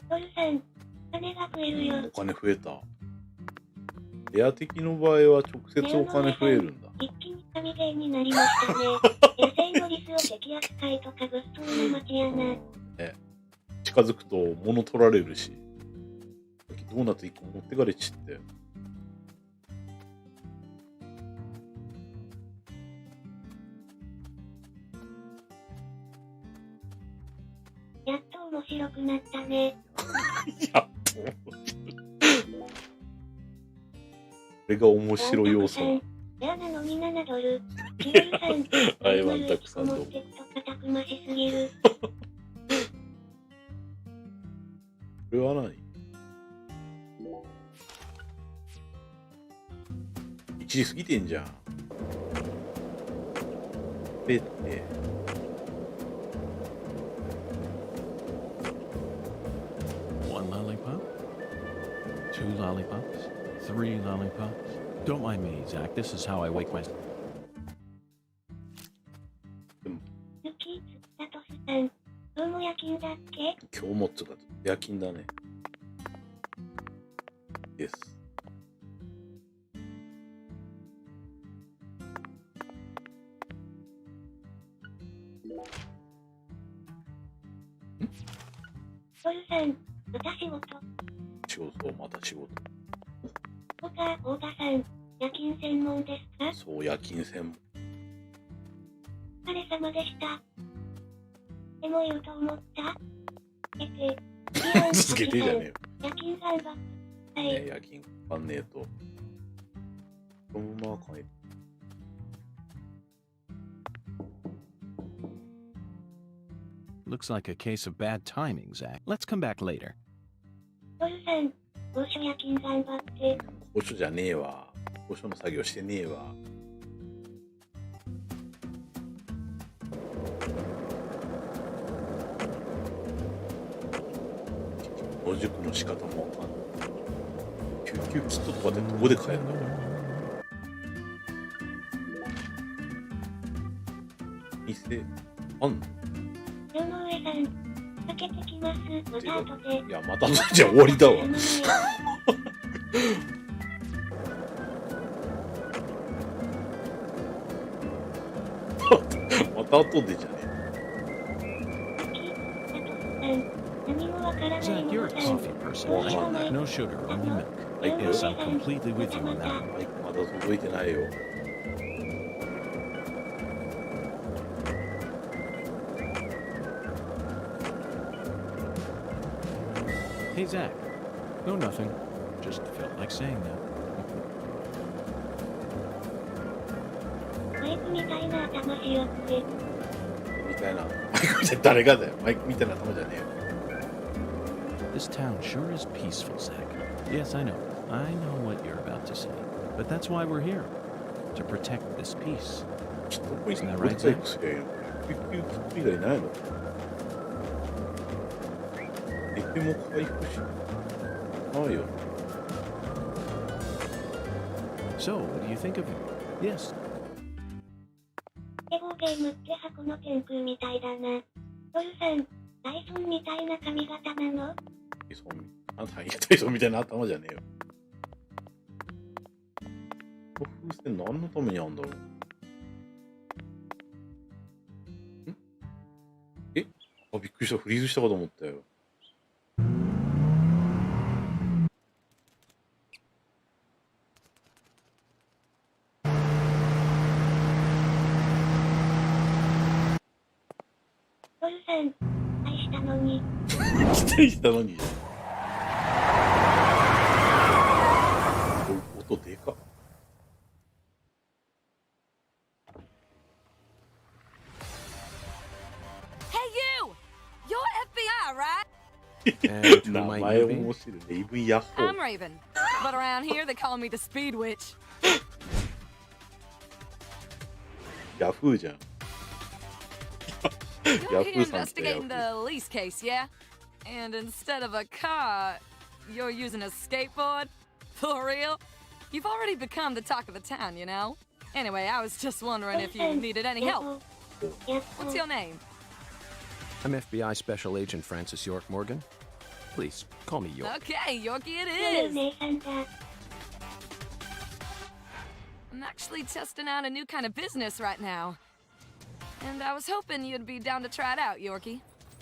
トルさん、金が増えるよ。お金増えた。レア的の場合は直接お金増えるんだ。一気に神ゲーになりましたね。野生のリスを敵扱いとか物騒な街やな。近づくと物取られるし。ドーナツ1個持ってかれちって。やっと面白くなったね。やっと。これが面白い要素な。レアなのに7ドル。キルさん、はい、ワンタクさんどうも。持ってくとかたくましすぎる。これは何？時過ぎてんじゃん。べって。One lollipop? Two lollipops? Three lollipops? Don't mind me, Zach. This is how I wake myself. ユキ、だとすさん。今日も夜勤だっけ？今日もっつうか、夜勤だね。です。トルさん、また仕事。仕事、また仕事。大田さん、夜勤専門ですか？そう、夜勤専門。お疲れ様でした。でも言うと思った。つけてじゃねえよ。夜勤頑張って。はい。ね、夜勤頑張んねえと。このままかい。Looks like a case of bad timing, Zach. Let's come back later. トルさん、高所夜勤頑張って。高所じゃねえわ。高所の作業してねえわ。野宿の仕方もわかんない。救急キットとかでどこで買えるんだろう。店あんの？龍の上さん、かけてきます。また後で。いや、また後じゃ終わりだわ。また後でじゃねえ。Zach, you're a coffee person, right? No sugar, only milk. Yes, I'm completely with you on that. マイクまだ届いてないよ。Hey, Zach. No, nothing. Just felt like saying that. マイクみたいな頭しよって。みたいな。マイクみたいな誰がだよ。マイクみたいな頭じゃねえよ。This town sure is peaceful, Zach. Yes, I know. I know what you're about to say. But that's why we're here. To protect this peace. ちょっとどこにIsn't that どこ right, に回 Zach? 復すりゃいいの？救急キット以外ないの？エピも回復しないよ。So, what do you think of it? Yes. エゴゲームって箱の天空みたいだな。トルさん、ダイソンみたいな髪型なの？あんた、ダイソンみたいな頭じゃねえよ。この風船何のためにあんだろう？あ、びっくりした。フリーズしたかと思ったよ。トルさん、愛したのに。期待したのに。音でかっ。名前面白い。レイブンヤッホー。 I'm Raven, but around here they call me the Speed Witch. ヤフーじゃん。 You're here investigating the lease case, yeah? And instead of a car, you're using a skateboard? For real? You've already become the talk of the town, you know? Anyway, I was just wondering if you needed any help. What's your name? I'm FBI Special Agent Francis York Morgan. Please, call me York. Okay, Yorkie it is. I'm actually testing out a new kind of business right now. And I was hoping you'd be down to try it out, Yorkie.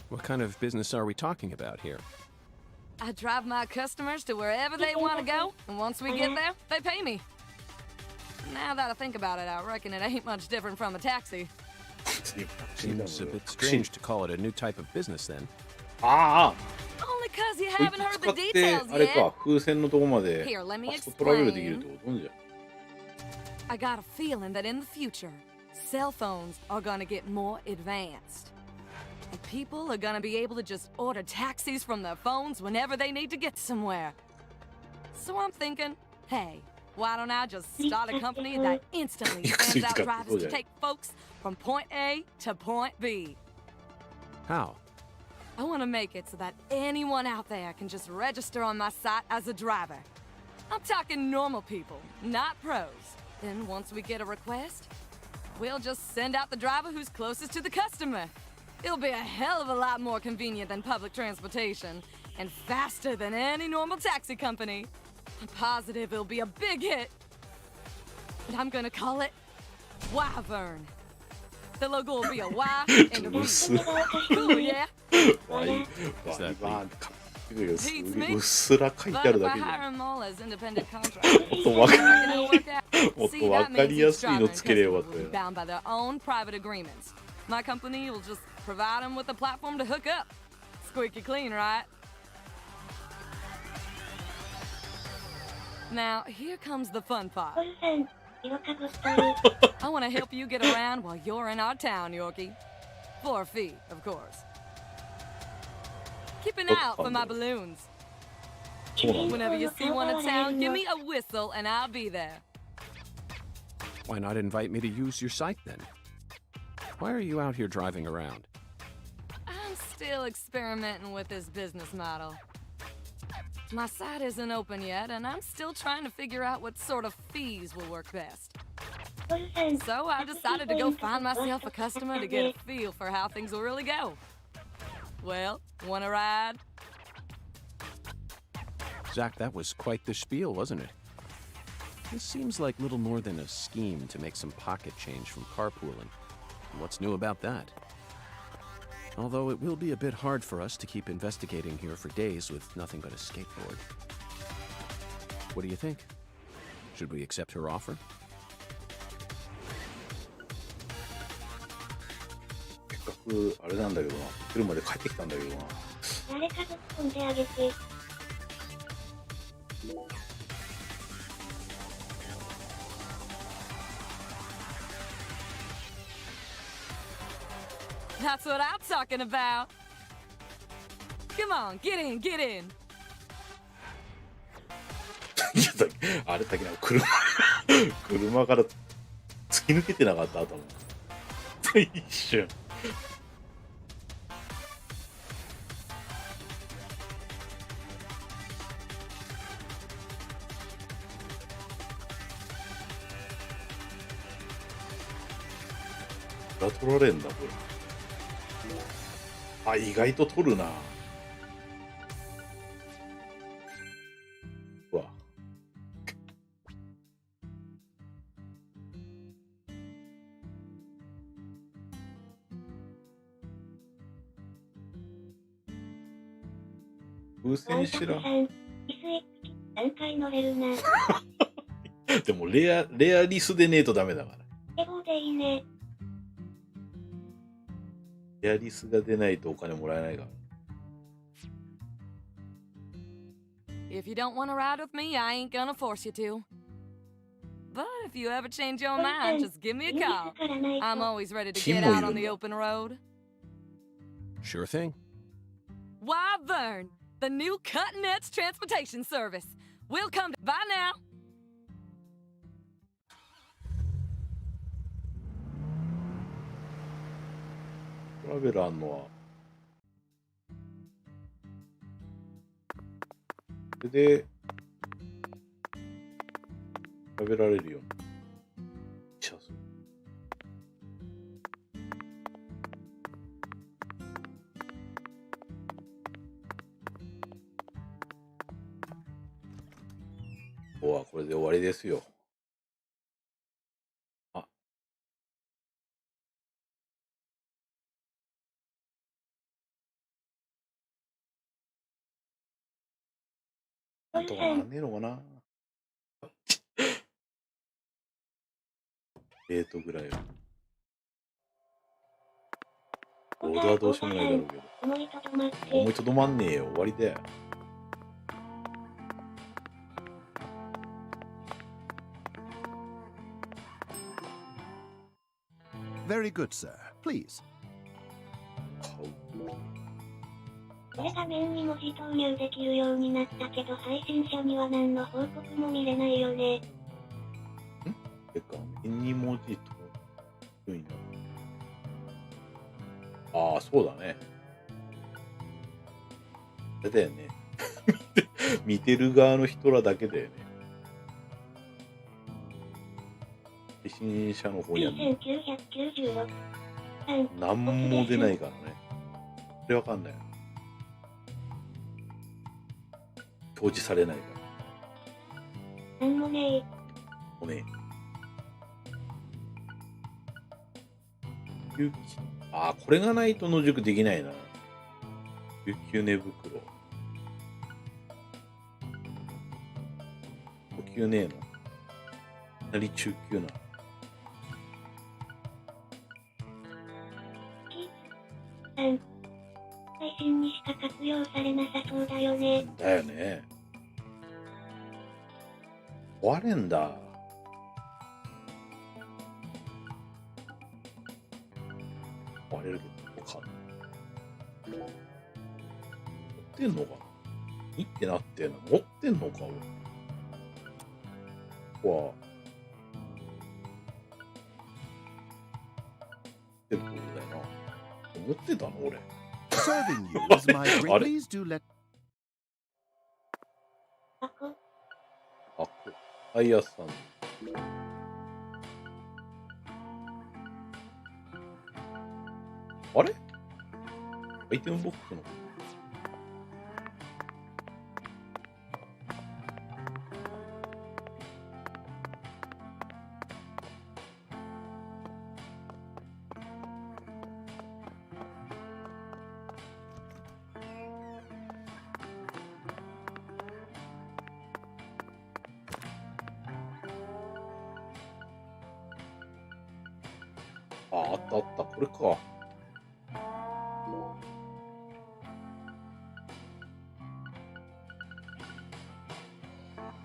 What kind of business are we talking about here? I drive my customers to wherever they want to go, and once we get there, they pay me. Now that I think about it, I reckon it ain't much different from a taxi. Seems a bit strange to call it a new type of business then. ああ、 Only 'cause you こい haven't つ heard 使っ the て details あれ yet. か、風船のとこまで Here, let me ファストトラベルできるっ explain. てことなんじゃ。 I got a feeling that in the future, cell phones are gonna get more advanced. And people are gonna be able to just order taxis from their phones whenever they need to get somewhere. So I'm thinking, hey, Why don't I just start a company that instantly sends out drivers to take folks from point A to point B? How? I want to make it so that anyone out there can just register on my site as a driver. I'm talking normal people, not pros. Then once we get a request, we'll just send out the driver who's closest to the customer. It'll be a hell of a lot more convenient than public transportation and faster than any normal taxi company. I'm positive it'll be a big hit. And I'm gonna call it Wyvern. The logo will be a Y and a V. Cool, yeah? ワイバーンって書いてるけど、すげえうっすら書いてあ But る if だ I けで hire them all as independent contractors, もっとわか I reckon it'll work out. もっと See, わ that か means り each やすい driver の and つければ customer よ will be bound by their own private agreements. My company will just provide them with a platform to hook up. Squeaky clean, right? Now, here comes the fun part. ポルさん、色かぶってる。 I want to help you get around while you're in our town, Yorkie. For a fee, of course. Keep an eye out for my balloons. そうなんだ。 Whenever you see one in town, give me a whistle and I'll be there. Why not invite me to use your site then? Why are you out here driving around? I'm still experimenting with this business model. My site isn't open yet, and I'm still trying to figure out what sort of fees will work best. ポルさん、 So I decided to go find myself a customer to get a feel for how things will really go. Well, wanna ride? Zach, that was quite the spiel, wasn't it? This seems like little more than a scheme to make some pocket change from carpooling. What's new about that? Although it will be a bit hard for us to keep investigating here for days with nothing but a skateboard. What do you think? Should we accept her offer? せっかくあれなんだけどな、車で帰ってきたんだけどな。誰かぶっ込んであげて。 That's what I'm talking about. Come on, get in, get in. いやあれだけな、車から突き抜けてなかった頭。一瞬。取られんだこれ。あ、意外と取るな。うわ。風船知らん。さん、椅子1匹3回乗れるな。でもレアリスでねえとダメだから。エゴでいいね。レアリスが出ないとお金もらえないから。If you don't want to ride with me, I ain't gonna force you to. But if you ever change your mind, just give me a call. I'm always ready to get out on the open road. Sure thing. Wyvern, the new cutting-edge transportation service. We'll come. Bye now. トラベラーのはそれで食べられるようにシャツ。今日はこれで終わりですよ。あ、なんとかなんねえのかな。ぐらいは。ボードはどうしようもないだろうけど。思いとどまって。思いとどまんねえよ。終わりだよ。Very good, sir. Please. これ画面に文字投入できるようになったけど配信者には何の報告も見れないよね。画面に文字とふうになる。ああ、そうだね。あれだよね。見てる側の人らだけだよね。配信者の方には1996何も出ないからね。それわかんない。表示されないから。なんもねえ。もうね。ああ、これがないと野宿できないな。救急寝袋。呼吸ねえの。いきなり中級な。配信にしか活用されなさそうだよね。だよね。壊れんだ。壊れるけど、か持ってんのかないってなってんの持ってんのか俺。ここは。ってことだよな。持ってたの俺。Serving you is my great. Please do let. あ、アイアスさん。あれアイテムボックスの。あったあった、これか。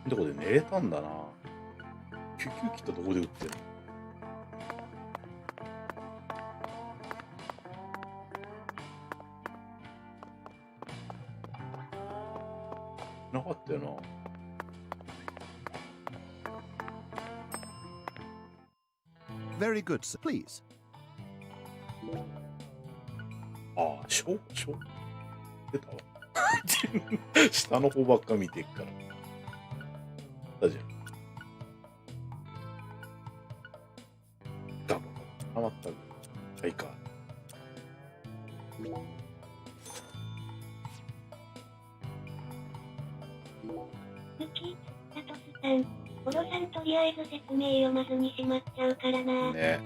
どこで寝れたんだな。救急キットどこで売ってるの？なかったよな。Very good, sir. Please. ああ、ショ出たわ。下の方ばっか見てっから。だじゃん。ガバガバ。はまった。はいか。ユキ、サトスさん、オロさんとりあえず説明読まずにしまっちゃうからな。ね。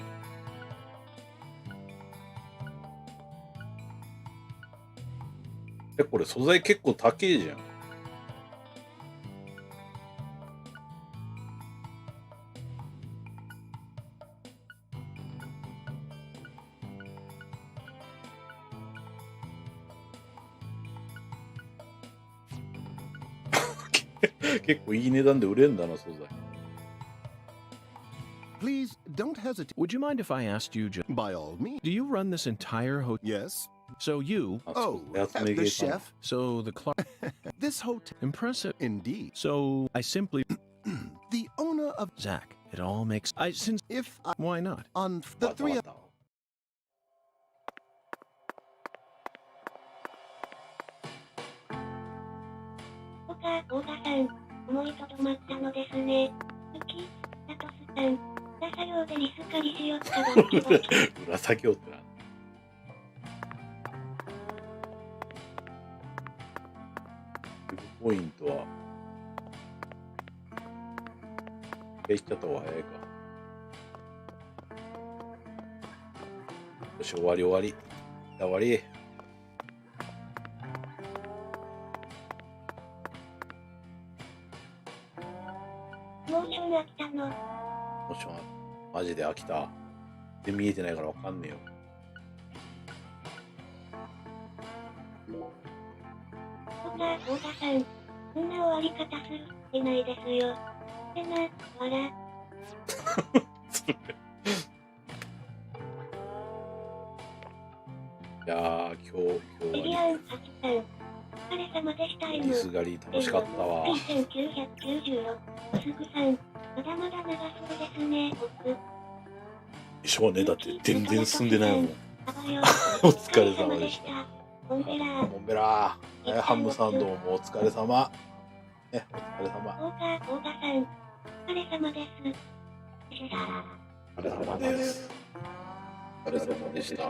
これ素材結構高えじゃん。結構いい値段で売れんだな、素材。Please don't hesitate. Would you mind if I asked you, By all means. do you run this entire hotel? Yes. So you, Oh, the chef. so the clerk, This hotel. impressive. Indeed. So I simply, The owner of. Zach, it all makes, since, If I. why not? On the three of. オーガさん、思いとどまったのですね。ユキ、サトスさん、裏作業でリスカリしよったドキドキ。裏作業ってな。ポイントは、消しちゃった方が早いか。よし、終わり終わり。終わり。モーション飽きたの。もしもマジで飽きた。で見えてないからわかんねえよ。オーガさん、そんな終わり方するってないですよ。ってな、わら。いやー、今日エリアン、アキさん、お疲れ様でした。リス狩り楽しかったわ。1996、おすぐさん、まだまだ長そうですね、僕。でしょうね。だって全然進んでないもん。あばよ。お疲れ様でした。モンベラー。モンベラー。ハムさんどうもお疲れ様。ね、お疲れ様。オーガさん、お疲れ様です。お疲れ様です。お疲れ様でした。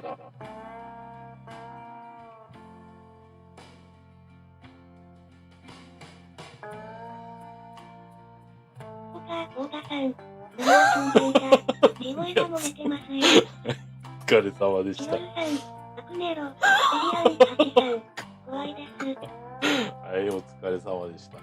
オーガさん、生存が地声が漏れてますよ。お疲れ様でした。ヒロルさん、アクネロ、エリアンハチさん、怖いです。はい、お疲れ様でした。